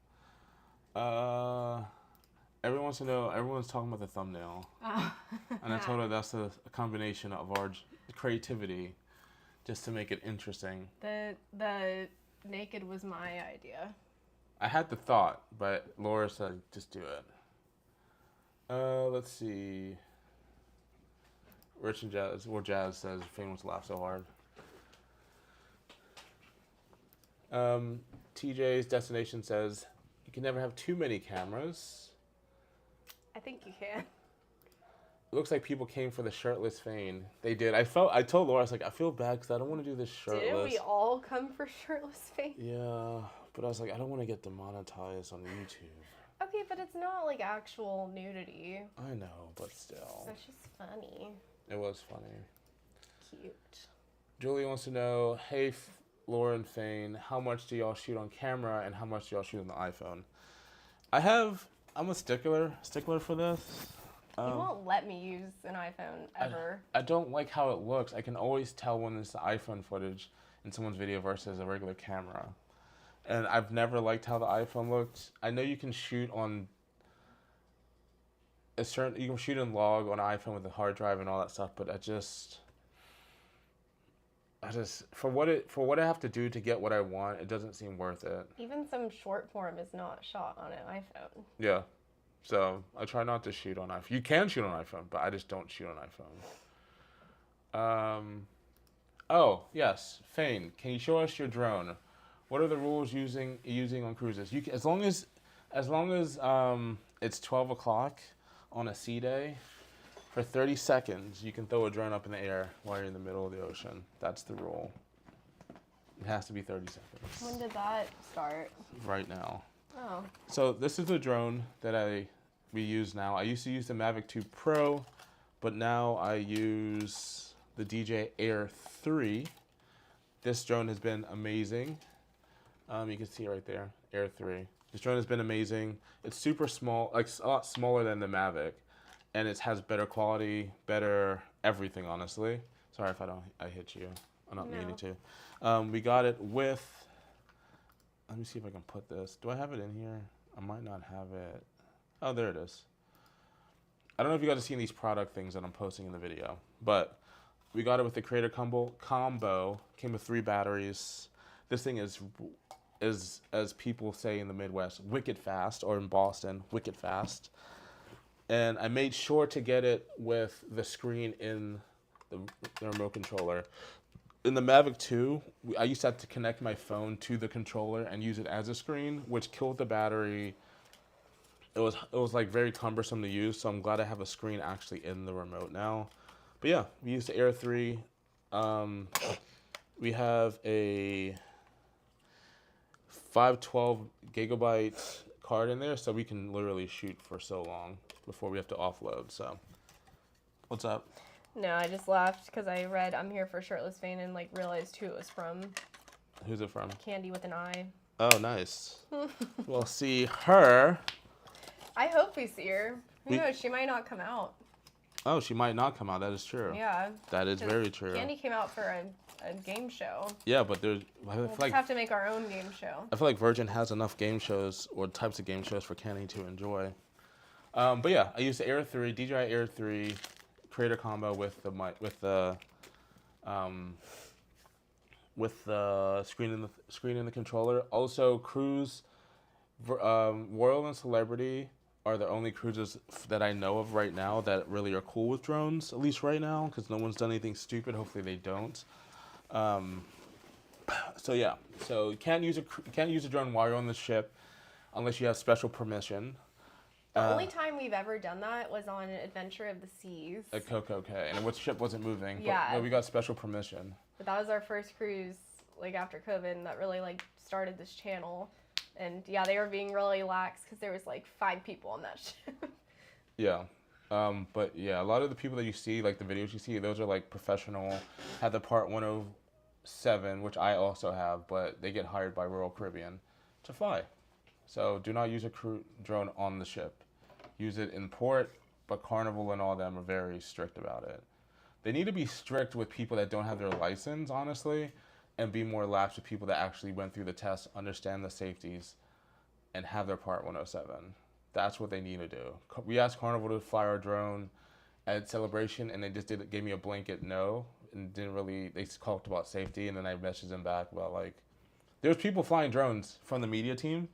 Everyone wants to know. Everyone's talking about the thumbnail, and I told her that's a combination of our creativity, just to make it interesting. The naked was my idea. I had the thought, but Laura said just do it. Let's see. Rich and Jazz, or Jazz says, Fane wants to laugh so hard. TJ's Destination says, you can never have too many cameras. I think you can. It looks like people came for the shirtless Fane. They did. I told Laura, I was like, I feel bad because I don't want to do this shirtless. Didn't we all come for shirtless Fane? Yeah, but I was like, I don't want to get demonetized on YouTube. Okay, but it's not like actual nudity. I know, but still. That's just funny. It was funny. Cute. Julie wants to know, hey, Laura and Fane, how much do y'all shoot on camera and how much do y'all shoot on the iPhone? I'm a stickler for this. You won't let me use an iPhone ever. I don't like how it looks. I can always tell when it's the iPhone footage in someone's video versus a regular camera. And I've never liked how the iPhone looked. I know you can shoot on you can shoot in log on an iPhone with a hard drive and all that stuff, but I just for what I have to do to get what I want, it doesn't seem worth it. Even some short form is not shot on an iPhone. Yeah. So I try not to shoot on iPhone. You can shoot on iPhone, but I just don't shoot on iPhone. Oh, yes. Fane, can you show us your drone? What are the rules using on cruises? You can, as long as it's 12 o'clock on a sea day, for 30 seconds, you can throw a drone up in the air while you're in the middle of the ocean. That's the rule. It has to be 30 seconds. When did that start? Right now. Oh. So this is the drone that we use now. I used to use the Mavic 2 Pro, but now I use the DJI Air 3. This drone has been amazing. You can see right there, Air 3. This drone has been amazing. It's super small, like a lot smaller than the Mavic, and it has better quality, better everything, honestly. Sorry if I hit you. I'm not meaning to. We got it with, let me see if I can put this. Do I have it in here? I might not have it. Oh, there it is. I don't know if you guys have seen these product things that I'm posting in the video, but we got it with the Creator Combo. Came with 3 batteries. This thing is, as people say in the Midwest, wicked fast, or in Boston, wicked fast. And I made sure to get it with the screen in the remote controller. In the Mavic 2, I used to have to connect my phone to the controller and use it as a screen, which killed the battery. It was like very cumbersome to use, so I'm glad I have a screen actually in the remote now. But yeah, we use the Air 3. We have a 512 gigabyte card in there, so we can literally shoot for so long before we have to offload. So, what's up? No, I just laughed because I read "I'm Here for Shirtless Fan" and like realized who it was from. Who's it from? Candy with an I. Oh, nice. We'll see her. I hope we see her. Who knows? She might not come out. Oh, she might not come out. That is true. Yeah. That is very true. Candy came out for a game show. Yeah, but there's. We'll just have to make our own game show. I feel like Virgin has enough game shows or types of game shows for Candy to enjoy. But yeah, I use the Air 3, DJI Air 3 creator combo with the mic, with the screen in the controller. Also, Cruise, Royal and Celebrity are the only cruises that I know of right now that really are cool with drones, at least right now, because no one's done anything stupid. Hopefully they don't. So yeah, so you can't use a drone while you're on the ship unless you have special permission. The only time we've ever done that was on Adventure of the Seas. At Coco Cay, and the ship wasn't moving. Yeah. But we got special permission. But that was our first cruise, like after COVID, and that really like started this channel. And yeah, they were being really lax because there was like 5 people on that ship. Yeah. But yeah, a lot of the people that you see, like the videos you see, those are like professional, have the Part 107, which I also have, but they get hired by Royal Caribbean to fly. So do not use a drone on the ship. Use it in port, but Carnival and all them are very strict about it. They need to be strict with people that don't have their license, honestly, and be more lax with people that actually went through the test, understand the safeties, and have their Part 107. That's what they need to do. We asked Carnival to fly our drone at Celebration, and they just gave me a blanket no, and didn't really, they talked about safety, and then I messaged them back about like, there's people flying drones from the media team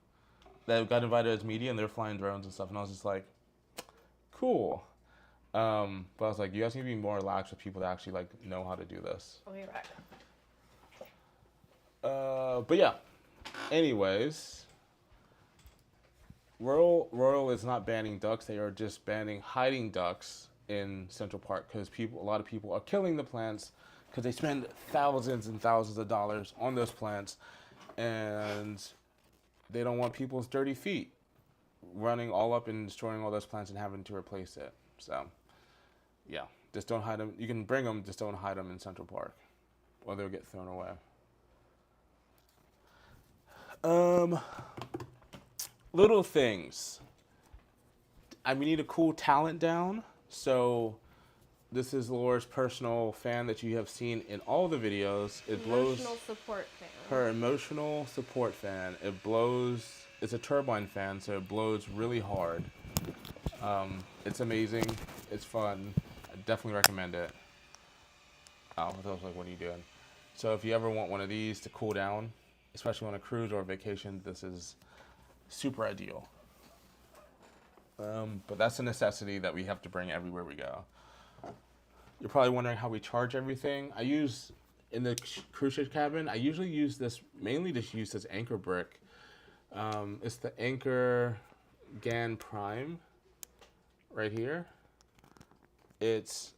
that got invited as media, and they're flying drones and stuff, and I was just like, cool. But I was like, you guys need to be more lax with people that actually like know how to do this. I'll be right back. But yeah, anyways, Royal is not banning ducks. They are just banning hiding ducks in Central Park because a lot of people are killing the plants because they spend thousands and thousands of dollars on those plants, and they don't want people's dirty feet running all up and destroying all those plants and having to replace it. So, yeah, just don't hide them. You can bring them, just don't hide them in Central Park, or they'll get thrown away. Little things. We need a cool talent down. So, this is Laura's personal fan that you have seen in all the videos. Emotional support fan. Her emotional support fan. It blows. It's a turbine fan, so it blows really hard. It's amazing. It's fun. I definitely recommend it. Oh, I was like, what are you doing? So if you ever want one of these to cool down, especially on a cruise or a vacation, this is super ideal. But that's a necessity that we have to bring everywhere we go. You're probably wondering how we charge everything. I use, in the cruise ship cabin, I usually use this, mainly just use this anchor brick. It's the Anchor GAN Prime right here. It's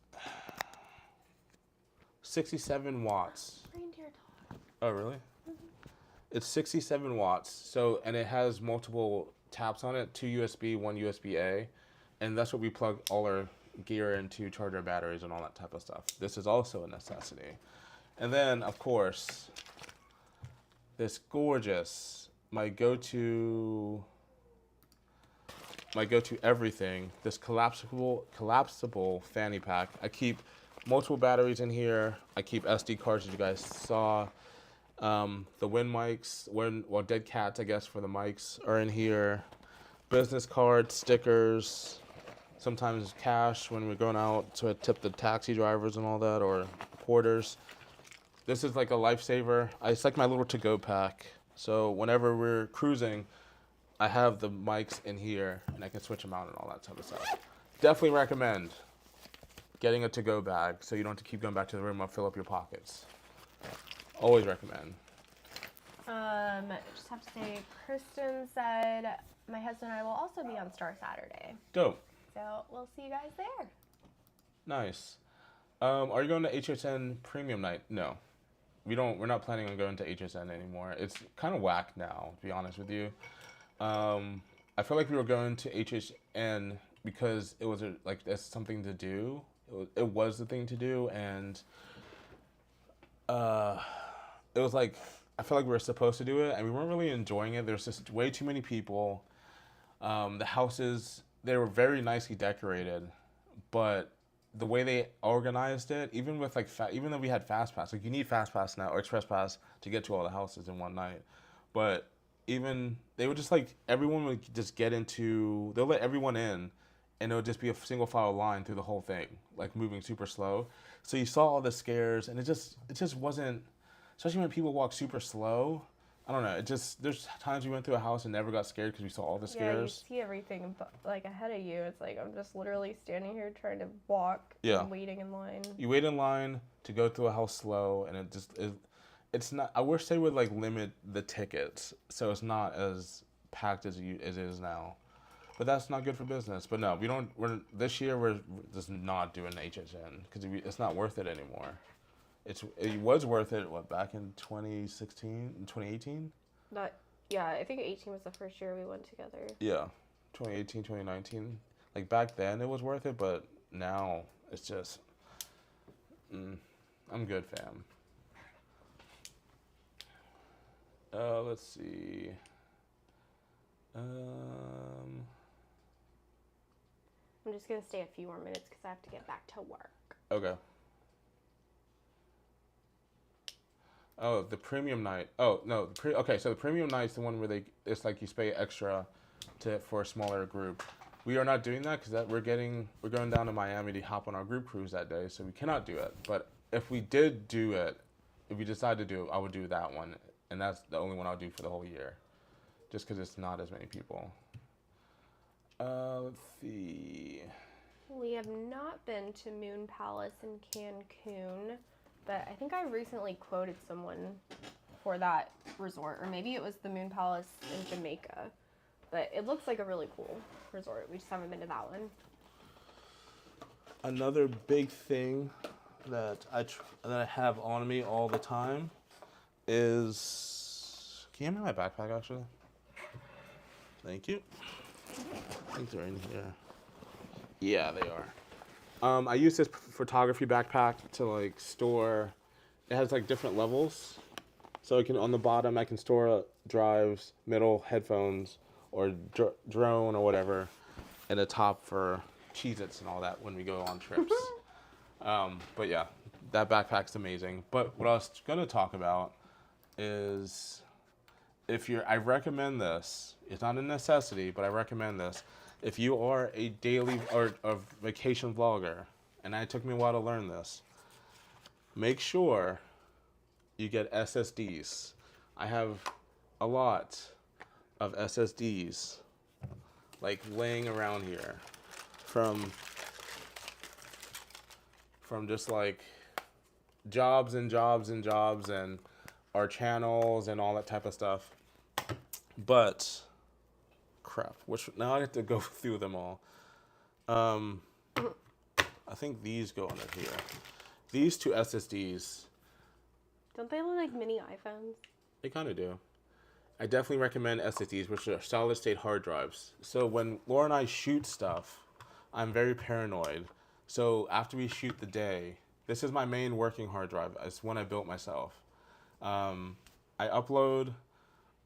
67 watts. Oh, really? Mm-hmm. It's 67 watts. So, and it has multiple taps on it, 2 USB, 1 USB-A. And that's what we plug all our gear into, charge our batteries and all that type of stuff. This is also a necessity. And then, of course, this gorgeous, my go-to everything, this collapsible fanny pack. I keep multiple batteries in here. I keep SD cards, as you guys saw. The wind mics, dead cats, I guess, for the mics are in here. Business cards, stickers, sometimes cash when we're going out to tip the taxi drivers and all that, or porters. This is like a lifesaver. It's like my little to-go pack. So whenever we're cruising, I have the mics in here, and I can switch them out and all that type of stuff. Definitely recommend getting a to-go bag so you don't have to keep going back to the room and fill up your pockets. Always recommend. Just have to say, Kristen said my husband and I will also be on Star Saturday. Dope. So we'll see you guys there. Nice. Are you going to HSN Premium Night? No. We're not planning on going to HSN anymore. It's kind of whack now, to be honest with you. I feel like we were going to HSN because it was that's something to do. It was the thing to do, and it was like I felt like we were supposed to do it, and we weren't really enjoying it. There's just way too many people. The houses, they were very nicely decorated, but the way they organized it, even with even though we had Fast Pass, like you need Fast Pass now or Express Pass to get to all the houses in one night, but even they would just like everyone would just get into. They'll let everyone in, and it would just be a single file line through the whole thing, like moving super slow. So you saw all the scares, and it just wasn't. Especially when people walk super slow. I don't know. There's times we went through a house and never got scared because we saw all the scares. Yeah, you see everything like ahead of you. It's like I'm just literally standing here trying to walk. Yeah. And waiting in line. You wait in line to go through a house slow, and it's not. I wish they would like limit the tickets so it's not as packed as it is now. But that's not good for business. But no, this year we're just not doing HSN because it's not worth it anymore. It was worth it, back in 2016, 2018? I think 18 was the first year we went together. Yeah, 2018, 2019. Like, back then it was worth it, but now it's just, I'm good, fam. Let's see. I'm just going to stay a few more minutes because I have to get back to work. Okay. Oh, the premium night. Oh, no. Okay, so the premium night's the one where it's like you pay extra for a smaller group. We are not doing that because we're going down to Miami to hop on our group cruise that day, so we cannot do it. But if we did do it, if we decide to do it, I would do that one, and that's the only one I'll do for the whole year, just because it's not as many people. Let's see. We have not been to Moon Palace in Cancun. But I think I recently quoted someone for that resort, or maybe it was the Moon Palace in Jamaica. But it looks like a really cool resort. We just haven't been to that one. Another big thing that I have on me all the time is. Can you hand me my backpack, actually? Thank you. I think they're in here. Yeah, they are. I use this photography backpack to like store. It has like different levels, so on the bottom I can store drives, middle headphones, or drone or whatever, and the top for Cheez-Its and all that when we go on trips. But yeah, that backpack's amazing. But what I was gonna talk about is I recommend this. It's not a necessity, but I recommend this. If you are a daily or a vacation vlogger, and it took me a while to learn this, make sure you get SSDs. I have a lot of SSDs like laying around here from just like jobs and jobs and jobs and our channels and all that type of stuff. But crap, now I have to go through them all. I think these go under here. These two SSDs. Don't they look like mini iPhones? They kind of do. I definitely recommend SSDs, which are solid state hard drives. So when Laura and I shoot stuff, I'm very paranoid. So after we shoot the day, this is my main working hard drive. It's one I built myself. I upload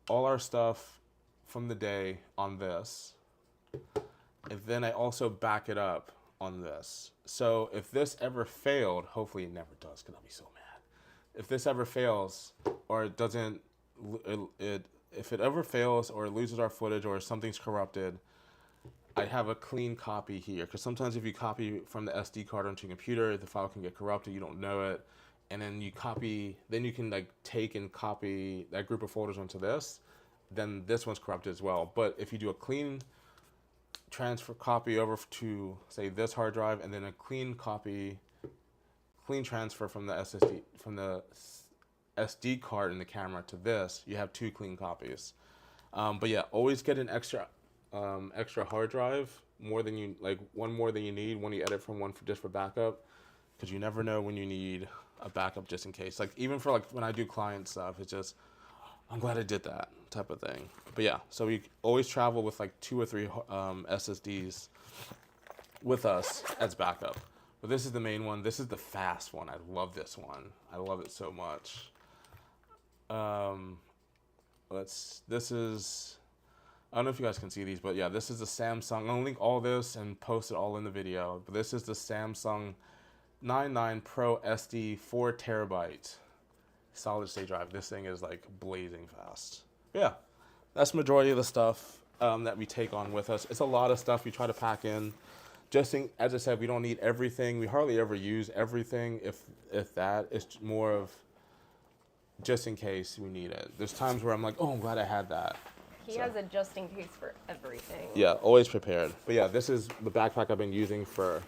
all our stuff from the day on this, and then I also back it up on this. So if this ever failed, hopefully it never does, because I'll be so mad. If this ever fails, or it doesn't, if it ever fails, or it loses our footage, or something's corrupted, I have a clean copy here. Because sometimes if you copy from the SD card onto your computer, the file can get corrupted, you don't know it, and then you copy. Then you can like take and copy that group of folders onto this. Then this one's corrupted as well. But if you do a clean transfer copy over to say this hard drive, and then a clean transfer from the SD card in the camera to this, you have 2 clean copies. But yeah, always get an extra hard drive, one more than you need when you edit from one just for backup, because you never know when you need a backup just in case. Like even for like when I do client stuff, it's just I'm glad I did that type of thing. But yeah, so we always travel with like 2 or 3 SSDs with us as backup. But this is the main one. This is the fast one. I love this one. I love it so much. This is, I don't know if you guys can see these, but yeah, this is the Samsung. I'm gonna link all this and post it all in the video. But this is the Samsung 99 Pro SD 4 terabyte solid state drive. This thing is like blazing fast. Yeah, that's majority of the stuff that we take on with us. It's a lot of stuff we try to pack in. As I said, we don't need everything. We hardly ever use everything. If that, it's more of just in case we need it. There's times where I'm like, oh, I'm glad I had that. He has a just in case for everything. Yeah, always prepared. But yeah, this is the backpack I've been using for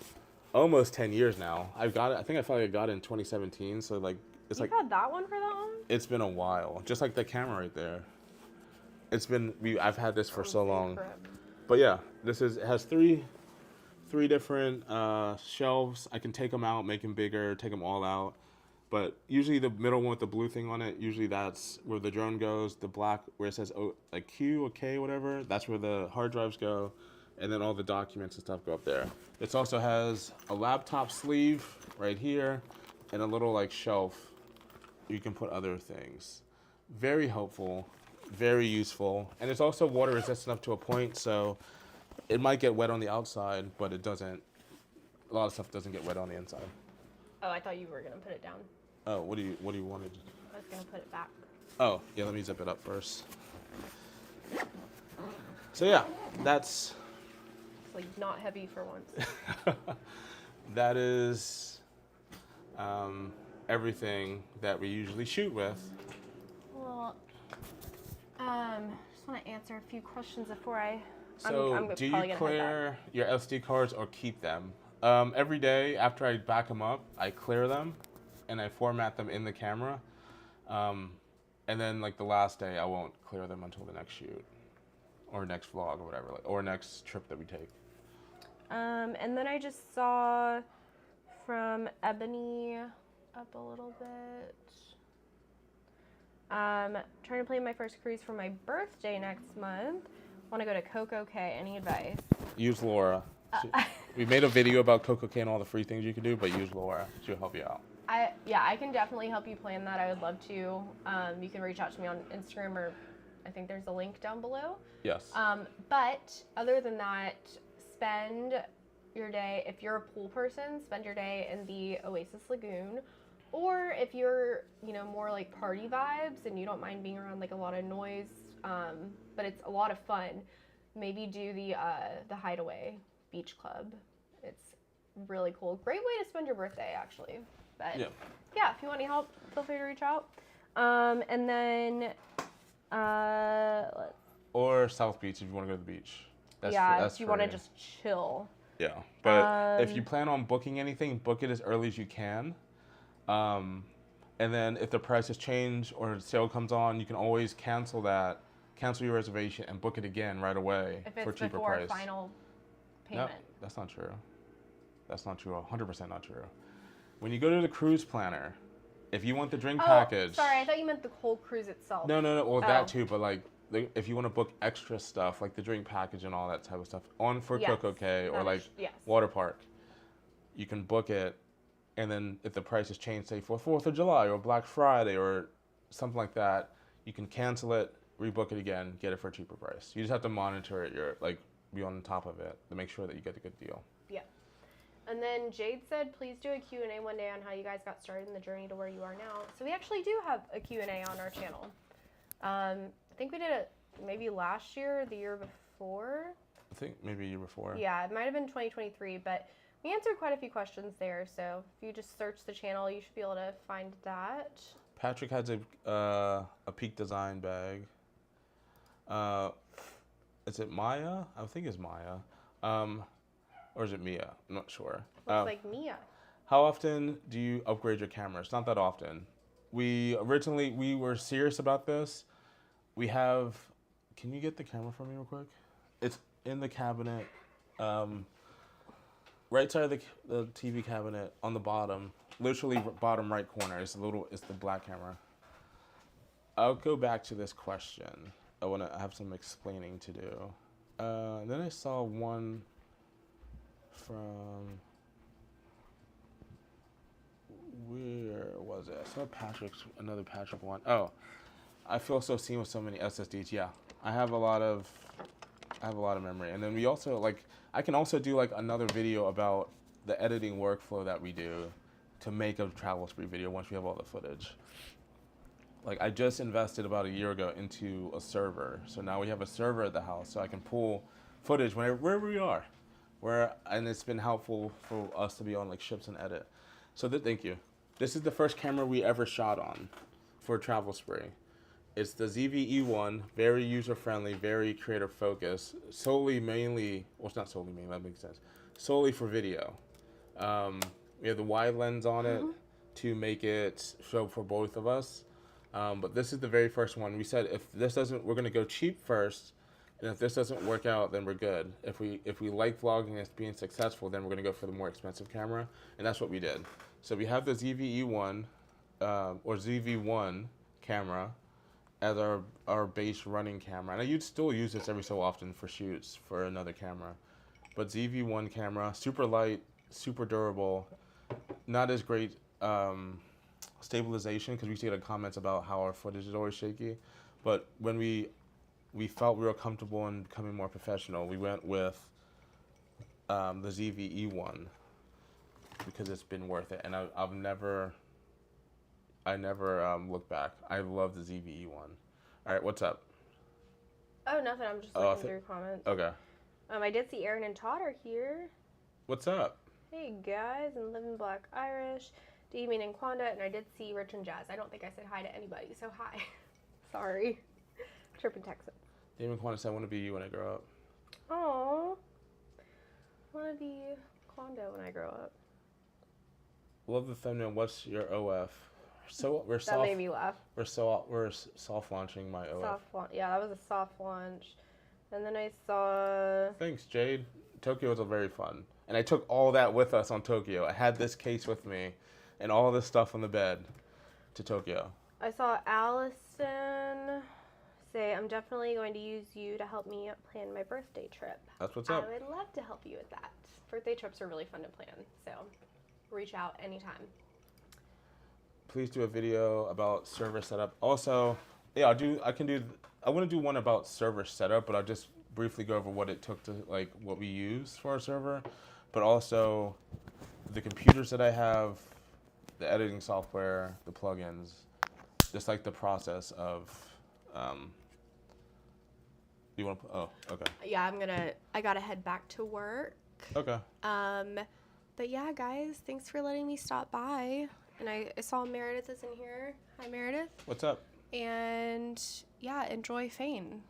almost 10 years now. I think I felt like I got it in 2017. So like, it's You've like had that one for that long? it's been a while. Just like the camera right there. I've had this for so long. But yeah, it has three different shelves. I can take them out, make them bigger, take them all out. But usually the middle one with the blue thing on it, usually that's where the drone goes. The black where it says like Q or K, whatever, that's where the hard drives go. And then all the documents and stuff go up there. It also has a laptop sleeve right here and a little like shelf you can put other things. Very helpful, very useful. And it's also water resistant up to a point, so it might get wet on the outside, but it doesn't. A lot of stuff doesn't get wet on the inside. Oh, I thought you were gonna put it down. Oh, what do you want to do? I was gonna put it back. Oh, yeah, let me zip it up first. So yeah, that's It's like not heavy for once. that is everything that we usually shoot with. Well, just want to answer a few questions before So I'm do probably you gonna head clear your SD cards or keep them? Every day after I back them up, I clear them and I format them in the camera. And then like the last day, I won't clear them until the next shoot or next vlog or whatever, or next trip that we take. And then I just saw from Ebony up a little bit. Trying to plan my first cruise for my birthday next month. Want to go to Coco Cay. Any advice? Use Laura. We made a video about Coco Cay and all the free things you can do, but use Laura. She'll help you out. I can definitely help you plan that. I would love to. You can reach out to me on Instagram, or I think there's a link down below. Yes. But other than that, spend your day, if you're a pool person, spend your day in the Oasis Lagoon. Or if you're, more like party vibes and you don't mind being around like a lot of noise, but it's a lot of fun, maybe do the Hideaway Beach Club. It's really cool. Great way to spend your birthday, actually. But yeah, if you want any help, feel free to reach out. And then or South Beach if you want to go to the beach. If you want to just chill. Yeah, but if you plan on booking anything, book it as early as you can. And then if the prices change or sale comes on, you can always cancel your reservation and book it again right away for a cheaper price. If it's before final payment. No, that's not true. That's not true. 100% not true. When you go to the cruise planner, if you want the drink package. Sorry, I thought you meant the whole cruise itself. No. Well, that too, but like if you want to book extra stuff like the drink package and all that type of stuff for Coco Cay or like water park, you can book it. And then if the prices change, say for 4th of July or Black Friday or something like that, you can cancel it, rebook it again, get it for a cheaper price. You just have to monitor it, be on top of it to make sure that you get a good deal. Yeah. And then Jade said, please do a Q&A one day on how you guys got started in the journey to where you are now. So we actually do have a Q&A on our channel. I think we did it maybe last year or the year before. I think maybe a year before. Yeah, it might have been 2023, but We answered quite a few questions there, so if you just search the channel, you should be able to find that. Patrick has a Peak Design bag. Is it Maya? I think it's Maya. Or is it Mia? I'm not sure. Looks like Mia. How often do you upgrade your cameras? Not that often. We were serious about this. We have, can you get the camera for me real quick? It's in the cabinet, right side of the TV cabinet on the bottom, literally bottom right corner. It's the black camera. I'll go back to this question. I have some explaining to do. Then I saw one from, where was it? I saw another Patrick one. Oh, I feel so seen with so many SSDs. Yeah, I have a lot of memory. And then we also I can also do another video about the editing workflow that we do to make a travel spree video once we have all the footage. I just invested about a year ago into a server. So now we have a server at the house so I can pull footage wherever we are. And it's been helpful for us to be on ships and edit. So thank you. This is the first camera we ever shot on for travel spree. It's the ZV-E1, very user-friendly, very creator-focused, it's not solely mainly, that makes sense, solely for video. We have the wide lens on it to make it show for both of us. But this is the very first one. We said we're gonna go cheap first, and if this doesn't work out, then we're good. If we like vlogging and it's being successful, then we're gonna go for the more expensive camera, and that's what we did. So we have the ZV-E1, or ZV-1 camera as our base running camera. And you'd still use this every so often for shoots for another camera. But ZV-1 camera, super light, super durable, not as great stabilization, because we see the comments about how our footage is always shaky. But when we felt real comfortable in becoming more professional, we went with the ZV-E1 because it's been worth it. And I never looked back. I love the ZV-E1. All right, what's up? Oh, nothing. I'm just looking through comments. Okay. I did see Aaron and Todd are here. What's up? Hey guys, and Living Black Irish, Damien and Quanda, and I did see Rich and Jazz. I don't think I said hi to anybody, so hi. Sorry. Trippin' Texan. Damien and Quanda said, I want to be you when I grow up. Aww. I want to be Quanda when I grow up. Love the thumbnail. What's your OF? That made me laugh. We're soft launching my OF. Yeah, that was a soft launch. And then I saw... Thanks, Jade. Tokyo was very fun. And I took all that with us on Tokyo. I had this case with me and all this stuff on the bed to Tokyo. I saw Allison say, I'm definitely going to use you to help me plan my birthday trip. That's what's up. I would love to help you with that. Birthday trips are really fun to plan, so reach out anytime. Please do a video about server setup. Also, yeah, I want to do one about server setup, but I'll just briefly go over what it took to, what we use for our server, but also the computers that I have, the editing software, the plugins, just the process of, you want to, oh, okay. Yeah, I gotta head back to work. Okay. But yeah, guys, thanks for letting me stop by. And I saw Meredith is in here. Hi, Meredith. What's up? And yeah, enjoy Fane.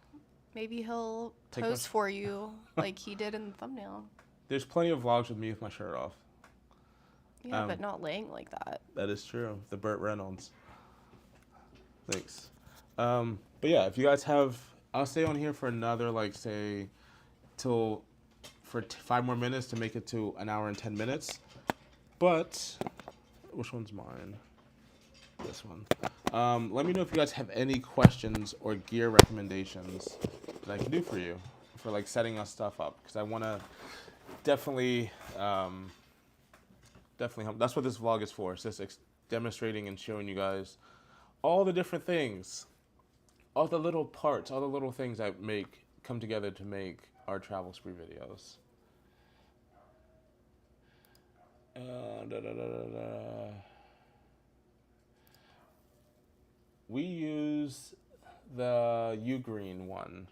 Maybe he'll post for you like he did in the thumbnail. There's plenty of vlogs with me with my shirt off. Yeah, but not laying like that. That is true. The Burt Reynolds. Thanks. But yeah, if you guys have, I'll stay on here for another, say, for 5 more minutes to make it to an hour and 10 minutes. But, which one's mine? This one. Let me know if you guys have any questions or gear recommendations that I can do for you for setting us stuff up, because I want to definitely help. That's what this vlog is for. It's just demonstrating and showing you guys all the different things, all the little parts, all the little things that come together to make our travel spree videos. We use the Ugreen one.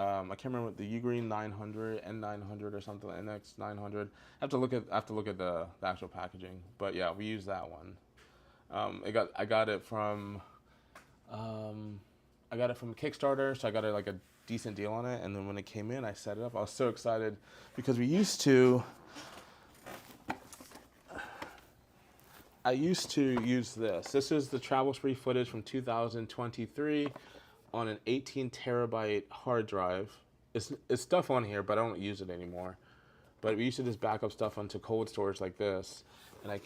I can't remember what the Ugreen 900, N900 or something, NX 900. I have to look at the actual packaging, but yeah, we use that one. I got it from Kickstarter, so I got like a decent deal on it. And then when it came in, I set it up. I was so excited because I used to use this. This is the travel spree footage from 2023 on an 18 terabyte hard drive. It's stuff on here, but I don't use it anymore. But we used to just back up stuff onto cold storage like this. And I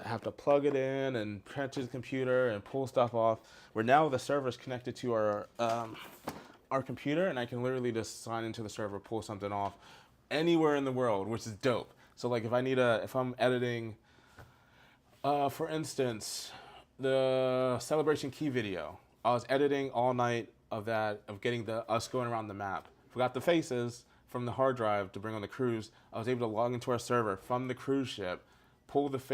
have to plug it in and connect to the computer and pull stuff off. Where now the server is connected to our computer, and I can literally just sign into the server, pull something off anywhere in the world, which is dope. So like if I'm editing, for instance, the Celebration Key video, I was editing all night of getting us going around the map. Forgot the faces from the hard drive to bring on the cruise. I was able to log into our server from the cruise ship, pull that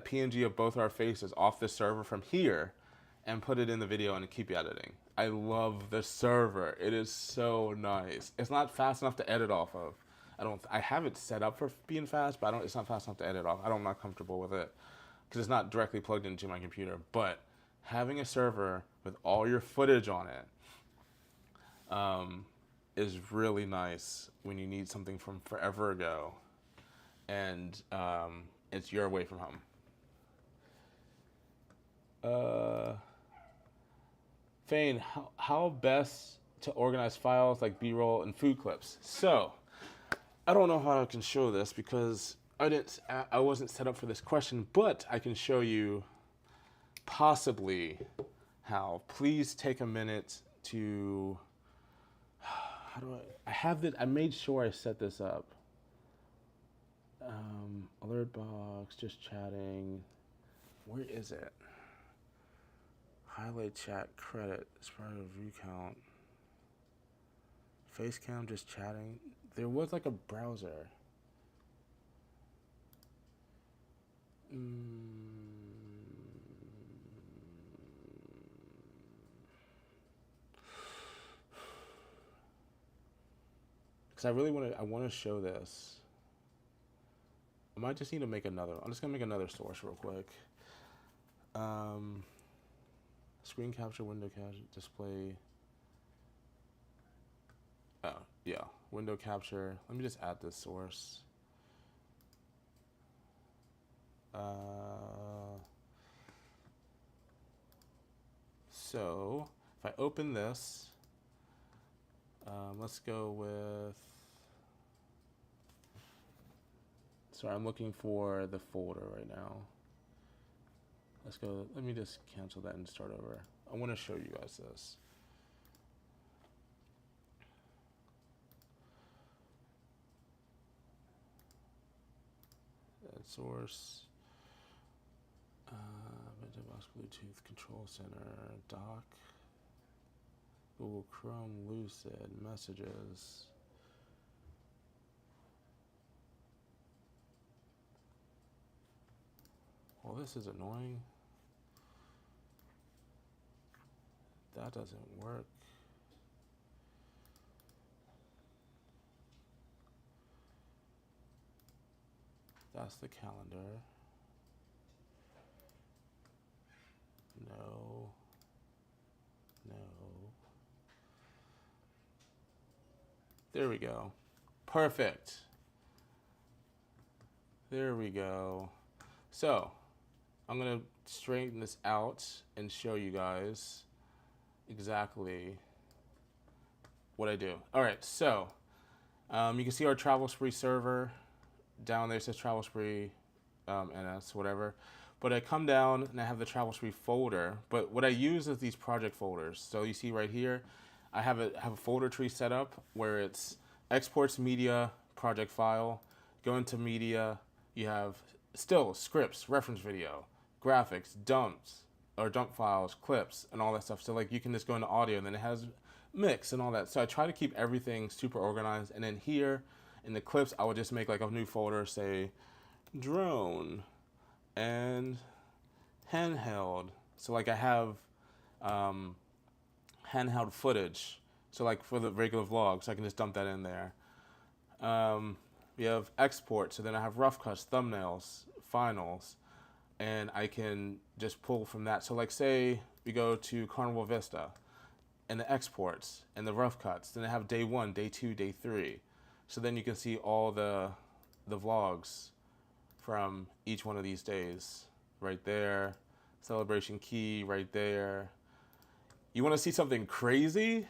PNG of both our faces off the server from here, and put it in the video and keep editing. I love the server. It is so nice. It's not fast enough to edit off of. I have it set up for being fast, but it's not fast enough to edit off. I'm not comfortable with it because it's not directly plugged into my computer. But having a server with all your footage on it is really nice when you need something from forever ago, and it's your away from home. Fane, how best to organize files like B-roll and food clips? So, I don't know how I can show this because I wasn't set up for this question, but I can show you possibly how. Please take a minute to. How do I made sure I set this up. Alert box, just chatting. Where is it? Highlight chat credit as part of view count. Facecam, just chatting. There was like a browser. Because I want to show this. I might just need to make another. I'm just gonna make another source real quick. Screen capture, window capture, display. Oh, yeah, window capture. Let me just add this source. So, if I open this, let's go with. Sorry, I'm looking for the folder right now. Let's go, let me just cancel that and start over. I want to show you guys this. Add source. Bluetooth control center, dock, Google Chrome, Lucid, messages. Well, this is annoying. That doesn't work. That's the calendar. No. There we go. Perfect. There we go. So, I'm going to straighten this out and show you guys exactly what I do. All right, so you can see our Travel Spree server. Down there it says Travel Spree, NS, whatever. But I come down and I have the Travel Spree folder. But what I use is these project folders. So you see right here, I have a folder tree set up where it's exports media, project file. Go into media, you have still scripts, reference video, graphics, dumps, or dump files, clips, and all that stuff. So like you can just go into audio and then it has mix and all that. So I try to keep everything super organized. And then here in the clips, I would just make like a new folder, say drone and handheld. So like I have handheld footage. So like for the regular vlogs, I can just dump that in there. We have export, so then I have rough cuts, thumbnails, finals, and I can just pull from that. So like say we go to Carnival Vista and the exports and the rough cuts, then I have day 1, day 2, day 3. So then you can see all the vlogs from each one of these days right there. Celebration key right there. You want to see something crazy?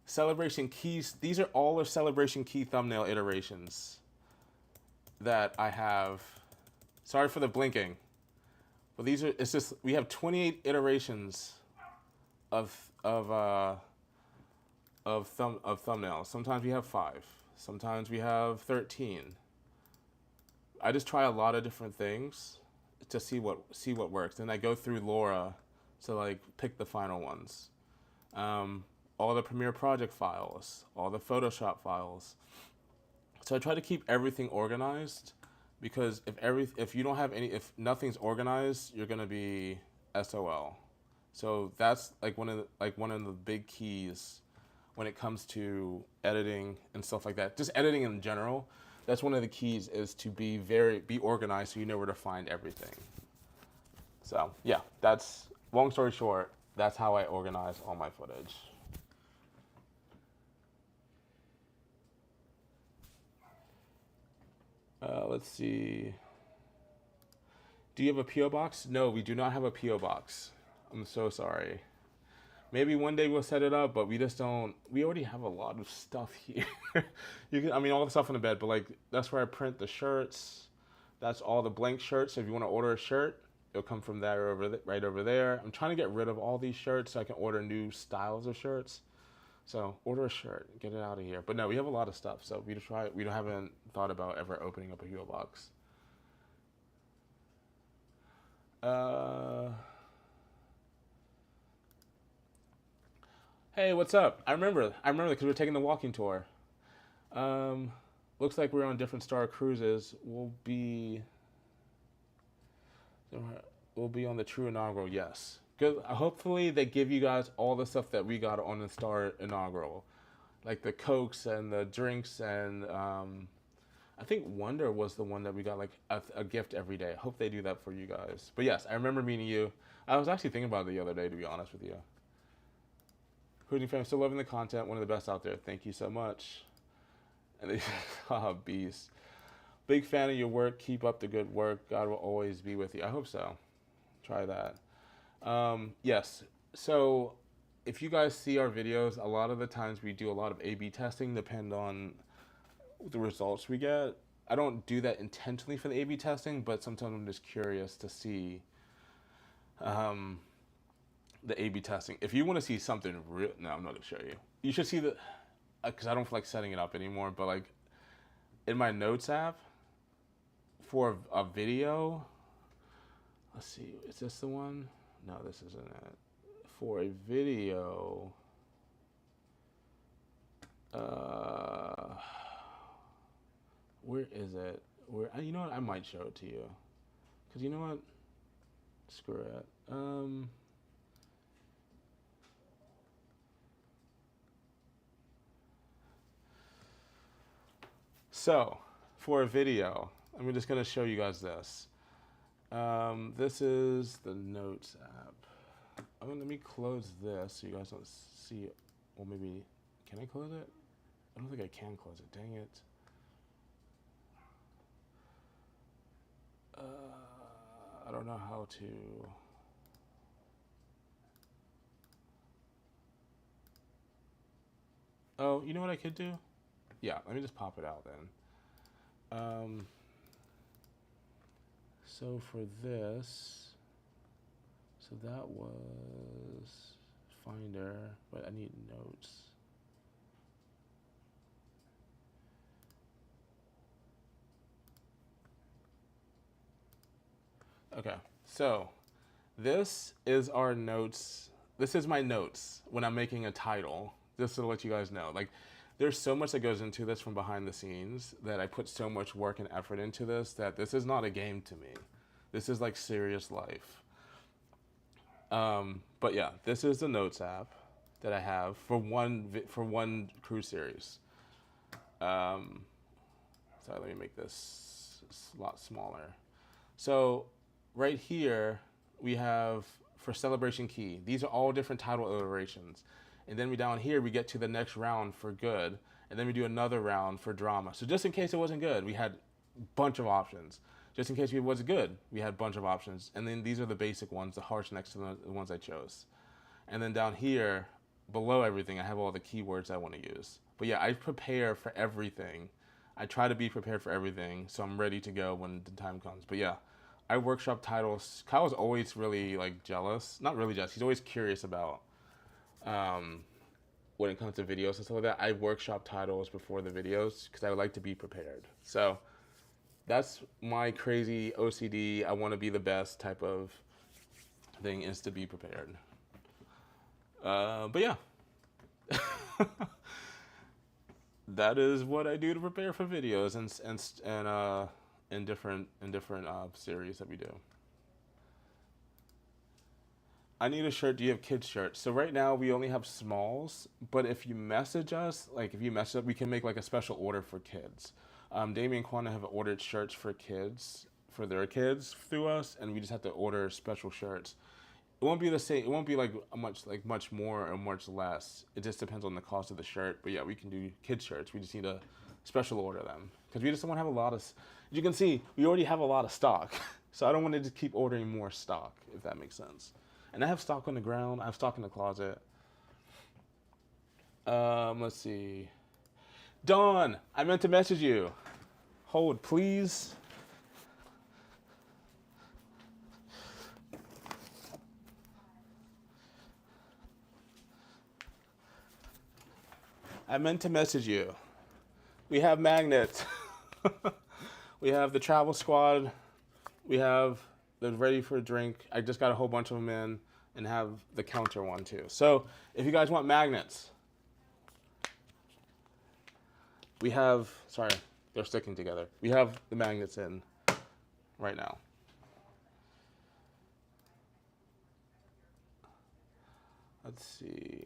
Celebration keys. These are all of Celebration key thumbnail iterations that I have. Sorry for the blinking, but these are. It's just we have 28 iterations of thumbnails. Sometimes we have 5. Sometimes we have 13. I just try a lot of different things to see what works. And I go through Laura to like pick the final ones. All the Premiere Project files, all the Photoshop files. So I try to keep everything organized because if you don't have if nothing's organized, you're gonna be SOL. So that's like one of the big keys when it comes to editing and stuff like that. Just editing in general. That's one of the keys is to be organized so you know where to find everything. So yeah, that's long story short, that's how I organize all my footage. Let's see. Do you have a P.O. box? No, we do not have a P.O. box. I'm so sorry. Maybe one day we'll set it up, but we just don't. We already have a lot of stuff here. All the stuff in the bed, but like that's where I print the shirts. That's all the blank shirts. So if you want to order a shirt, it'll come from there right over there. I'm trying to get rid of all these shirts so I can order new styles of shirts. So order a shirt, get it out of here. But no, we have a lot of stuff, so we haven't thought about ever opening up a P.O. box. Hey, what's up? I remember because we're taking the walking tour. Looks like we're on different Star Cruises. We'll be on the True Inaugural, yes. Good. Hopefully they give you guys all the stuff that we got on the Star Inaugural. Like the Cokes and the drinks and I think Wonder was the one that we got like a gift every day. I hope they do that for you guys. But yes, I remember meeting you. I was actually thinking about it the other day, to be honest with you. Hoodie fam, still loving the content. One of the best out there. Thank you so much. And they, beast. Big fan of your work. Keep up the good work. God will always be with you. I hope so. Try that. Yes. So if you guys see our videos, a lot of the times we do a lot of A/B testing, depend on the results we get. I don't do that intentionally for the A/B testing, but sometimes I'm just curious to see the A/B testing. If you want to see something real, no, I'm not gonna show you. You should see because I don't feel like setting it up anymore. But like in my notes app for a video, let's see, is this the one? No, this isn't it. For a video, where is it? You know what? I might show it to you, cause you know what? Screw it. So, for a video, I'm just going to show you guys this. This is the Notes app. Let me close this so you guys don't see it. Well, maybe, can I close it? I don't think I can close it. Dang it. I don't know how to. Oh, you know what I could do? Yeah, let me just pop it out then. So for this, so that was Finder, but I need Notes. Okay, so this is our notes. This is my notes when I'm making a title, just to let you guys know. Like, there's so much that goes into this from behind the scenes that I put so much work and effort into this that this is not a game to me. This is like serious life. But yeah, this is the Notes app. that I have for one cruise series. Sorry, let me make this a lot smaller. So right here we have for Celebration Key. These are all different title iterations. And then down here we get to the next round for good. And then we do another round for drama. So just in case it wasn't good, we had a bunch of options. Just in case it was good, we had a bunch of options. And then these are the basic ones, the hearts next to the ones I chose. And then down here, below everything, I have all the keywords I want to use. But yeah, I prepare for everything. I try to be prepared for everything, so I'm ready to go when the time comes. But yeah, I workshop titles. Kyle's always really like jealous. Not really jealous. He's always curious about when it comes to videos and stuff like that. I workshop titles before the videos because I would like to be prepared. So that's my crazy OCD, I want to be the best type of thing, is to be prepared. But yeah, that is what I do to prepare for videos and in different series that we do. I need a shirt. Do you have kids shirts? So right now we only have smalls, but if you message us, we can make like a special order for kids. Damien and Quana have ordered shirts for kids, for their kids through us, and we just have to order special shirts. It won't be the same. It won't be like much more or much less. It just depends on the cost of the shirt. But yeah, we can do kids shirts. We just need to special order them because we just don't want to have a lot of. As you can see, we already have a lot of stock, so I don't want to just keep ordering more stock, if that makes sense. And I have stock on the ground. I have stock in the closet. Let's see. Dawn, I meant to message you. Hold, please. I meant to message you. We have magnets. We have the travel squad. We have the ready for a drink. I just got a whole bunch of them in and have the counter one too. So if you guys want magnets, we have, sorry, they're sticking together. We have the magnets in right now. Let's see.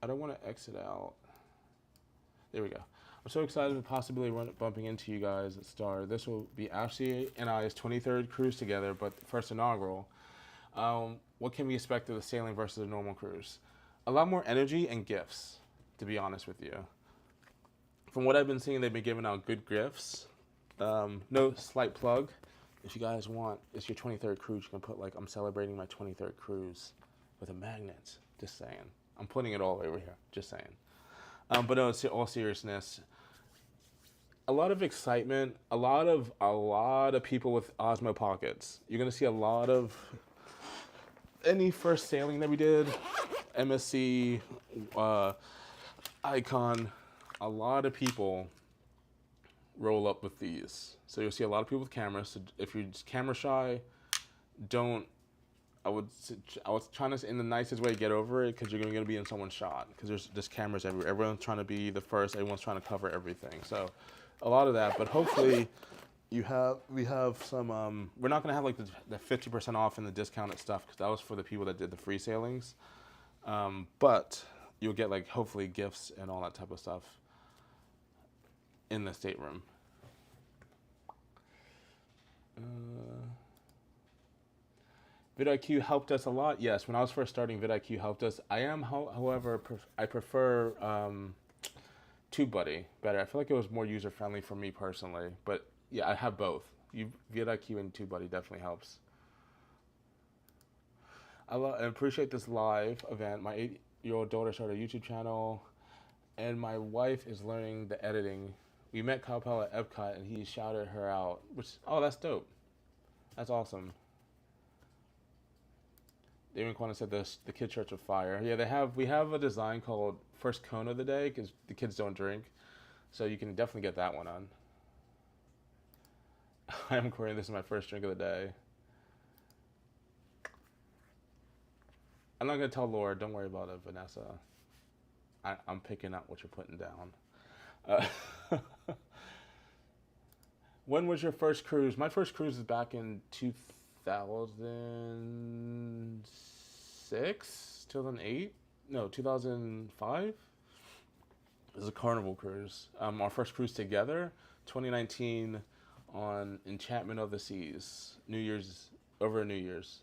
I don't want to exit out. There we go. I'm so excited to possibly bumping into you guys at Star. This will be Ashley and I's 23rd cruise together, but first inaugural. What can we expect of the sailing versus a normal cruise? A lot more energy and gifts, to be honest with you. From what I've been seeing, they've been giving out good gifts. No slight plug. If you guys want, it's your 23rd cruise, you can put like, I'm celebrating my 23rd cruise with a magnet. Just saying. I'm putting it all over here. Just saying. But no, in all seriousness, a lot of excitement, a lot of people with Osmo pockets. You're gonna see a lot of any first sailing that we did, MSC, Icon, a lot of people roll up with these. So you'll see a lot of people with cameras. So if you're just camera shy, don't. I was trying to, in the nicest way, get over it because you're going to be in someone's shot because there's just cameras everywhere. Everyone's trying to be the first. Everyone's trying to cover everything. So a lot of that. But hopefully we have some. We're not going to have like the 50% off and the discounted stuff because that was for the people that did the free sailings. But you'll get like hopefully gifts and all that type of stuff in the stateroom. vidIQ helped us a lot. Yes, when I was first starting, vidIQ helped us. I am, however, I prefer TubeBuddy better. I feel like it was more user friendly for me personally. But yeah, I have both. vidIQ and TubeBuddy definitely helps. I appreciate this live event. My 8-year-old daughter started a YouTube channel, and my wife is learning the editing. We met Kyle Pell at Epcot, and he shouted her out. That's dope. That's awesome. David Quana said the kid shirts are fire. Yeah, we have a design called First Cone of the Day because the kids don't drink, so you can definitely get that one on. I'm Corey. This is my first drink of the day. I'm not gonna tell Laura. Don't worry about it, Vanessa. I'm picking up what you're putting down. When was your first cruise? My first cruise is back in 2006, 2008? No, 2005. It was a Carnival cruise. Our first cruise together, 2019, on Enchantment of the Seas. New Year's, over New Year's.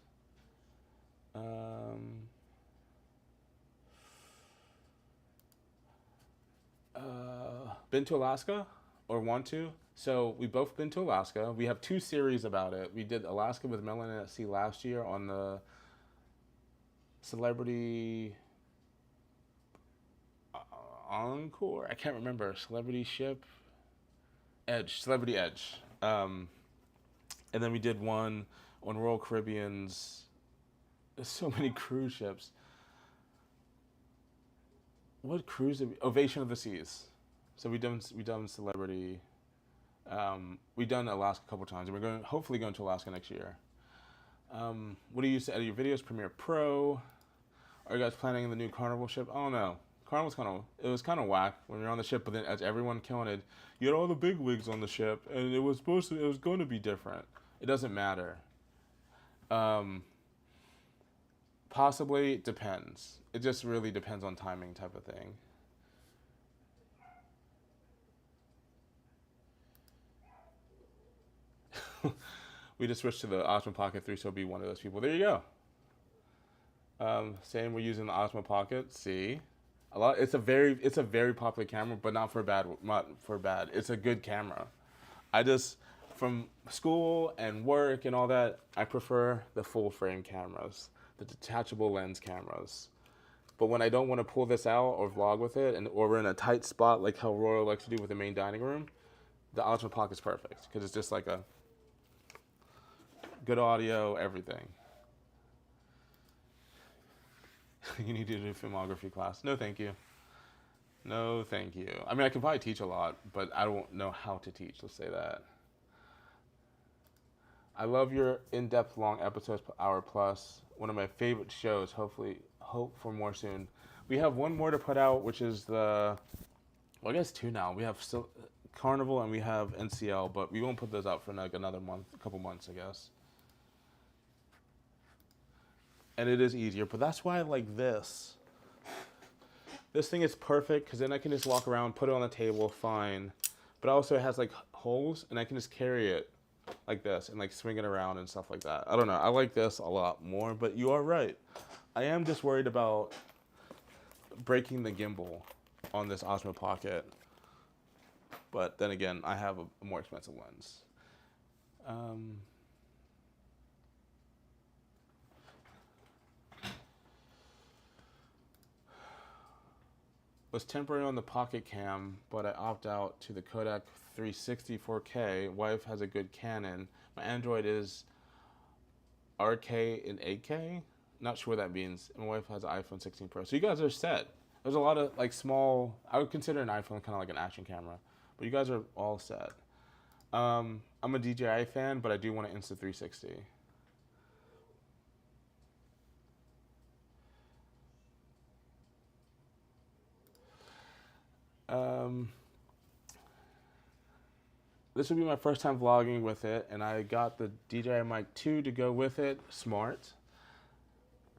Been to Alaska or want to? So we both been to Alaska. We have 2 series about it. We did Alaska with Melanie at Sea last year on the Celebrity Encore. I can't remember. Celebrity Ship Edge. Celebrity Edge. And then we did one on Royal Caribbean's. There's so many cruise ships. What cruise did we? Ovation of the Seas. So we done Celebrity. We done Alaska a couple times, and we're hopefully going to Alaska next year. What do you use to edit your videos? Premiere Pro. Are you guys planning the new Carnival ship? Oh no, Carnival's it was kind of whack when you're on the ship, but then as everyone counted, you had all the big wigs on the ship, and it was going to be different. It doesn't matter. Possibly, it depends. It just really depends on timing, type of thing. We just switched to the Osmo Pocket 3, so be one of those people. There you go. Saying we're using the Osmo Pocket. See, It's a very popular camera, but not for bad. It's a good camera. From school and work and all that, I prefer the full frame cameras, the detachable lens cameras. But when I don't want to pull this out or vlog with it, or we're in a tight spot like how Royal likes to do with the main dining room, the Osmo Pocket's perfect because it's just like a good audio, everything. You need to do a filmography class. No, thank you. No, thank you. I mean, I can probably teach a lot, but I don't know how to teach. Let's say that. I love your in-depth long episodes per hour plus. One of my favorite shows. Hope for more soon. We have one more to put out, which is I guess 2 now. We have still Carnival and we have NCL, but we won't put those out for like another month, a couple months, I guess. And it is easier, but that's why I like this. This thing is perfect because then I can just walk around, put it on the table, fine. But also it has like holes, and I can just carry it like this and like swing it around and stuff like that. I don't know. I like this a lot more, but you are right. I am just worried about breaking the gimbal on this Osmo Pocket. But then again, I have a more expensive lens. Was temporary on the Pocket Cam, but I opt out to the Kodak 360 4K. Wife has a good Canon. My Android is RK and 8K. Not sure what that means. My wife has an iPhone 16 Pro. So you guys are set. There's a lot of like small. I would consider an iPhone kind of like an action camera, but you guys are all set. I'm a DJI fan, but I do want an Insta360. This will be my first time vlogging with it, and I got the DJI Mic 2 to go with it. Smart.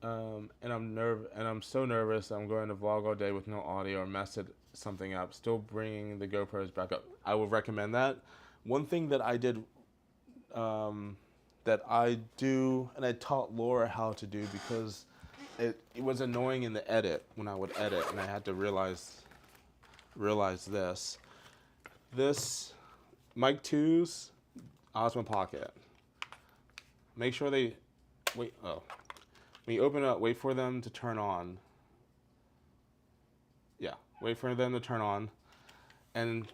And I'm so nervous. I'm going to vlog all day with no audio or mess something up. Still bringing the GoPros back up. I would recommend that. One thing that I did, that I do, and I taught Laura how to do because it was annoying in the edit when I would edit, and I had to realize this. This Mic 2's Osmo Pocket. Make sure they wait. Oh, when you open it up, wait for them to turn on. Yeah, wait for them to turn on, and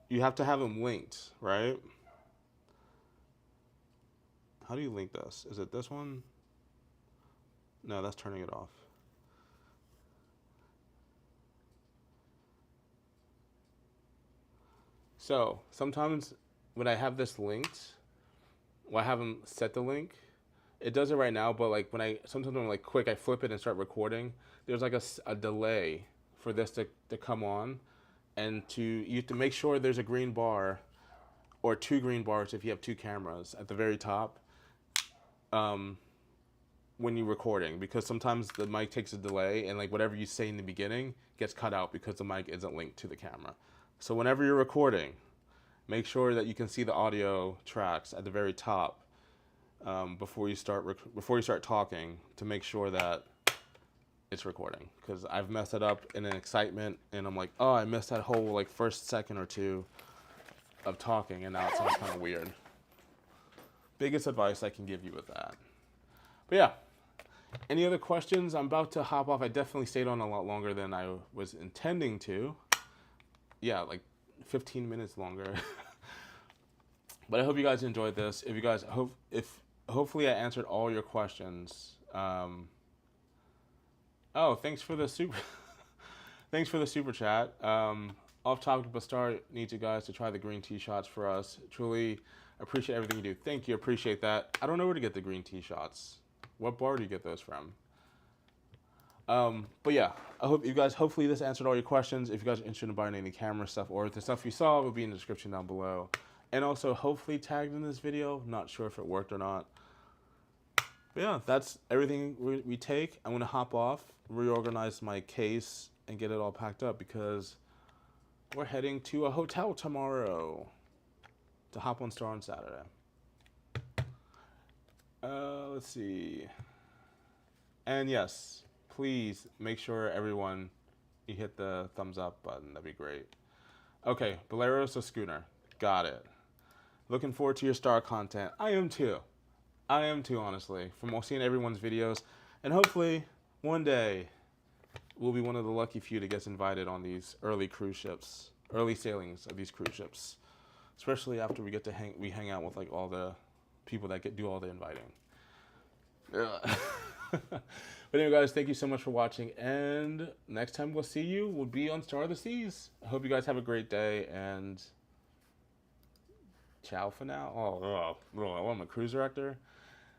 you have to have them linked, right? How do you link this? Is it this one? No, that's turning it off. So sometimes when I have this linked, I have them set the link. It does it right now, but like sometimes when I'm like quick, I flip it and start recording. There's like a delay for this to come on, and you have to make sure there's a green bar or 2 green bars if you have 2 cameras at the very top when you're recording, because sometimes the mic takes a delay and like whatever you say in the beginning gets cut out because the mic isn't linked to the camera. So whenever you're recording, make sure that you can see the audio tracks at the very top before you start talking, to make sure that it's recording. Because I've messed it up in an excitement, and I'm like, oh, I missed that whole like first second or two of talking, and now it sounds kind of weird. Biggest advice I can give you with that. But yeah, any other questions? I'm about to hop off. I definitely stayed on a lot longer than I was intending to. Yeah, like 15 minutes longer. But I hope you guys enjoyed this. If you guys hopefully I answered all your questions. Oh, thanks for the super thanks for the super chat. Off topic, but Star needs you guys to try the green tea shots for us. Truly appreciate everything you do. Thank you, appreciate that. I don't know where to get the green tea shots. What bar do you get those from? But yeah, I hope you guys, hopefully this answered all your questions. If you guys are interested in buying any camera stuff, or if the stuff you saw will be in the description down below. And also hopefully tagged in this video. Not sure if it worked or not. But yeah, that's everything we take. I'm gonna hop off, reorganize my case, and get it all packed up, because we're heading to a hotel tomorrow to hop on Star on Saturday. Let's see. And yes, please make sure everyone, you hit the thumbs up button. That'd be great. Okay, Boleros or Schooner. Got it. Looking forward to your Star content. I am too. I am too, honestly, from seeing everyone's videos. And hopefully, one day, we'll be one of the lucky few that gets invited on these early cruise ships, early sailings of these cruise ships. Especially after we get to hang out with like all the people that do all the inviting. But anyway, guys, thank you so much for watching, and next time we'll see you will be on Star of the Seas. I hope you guys have a great day, and ciao for now. Oh, I'm a cruise director.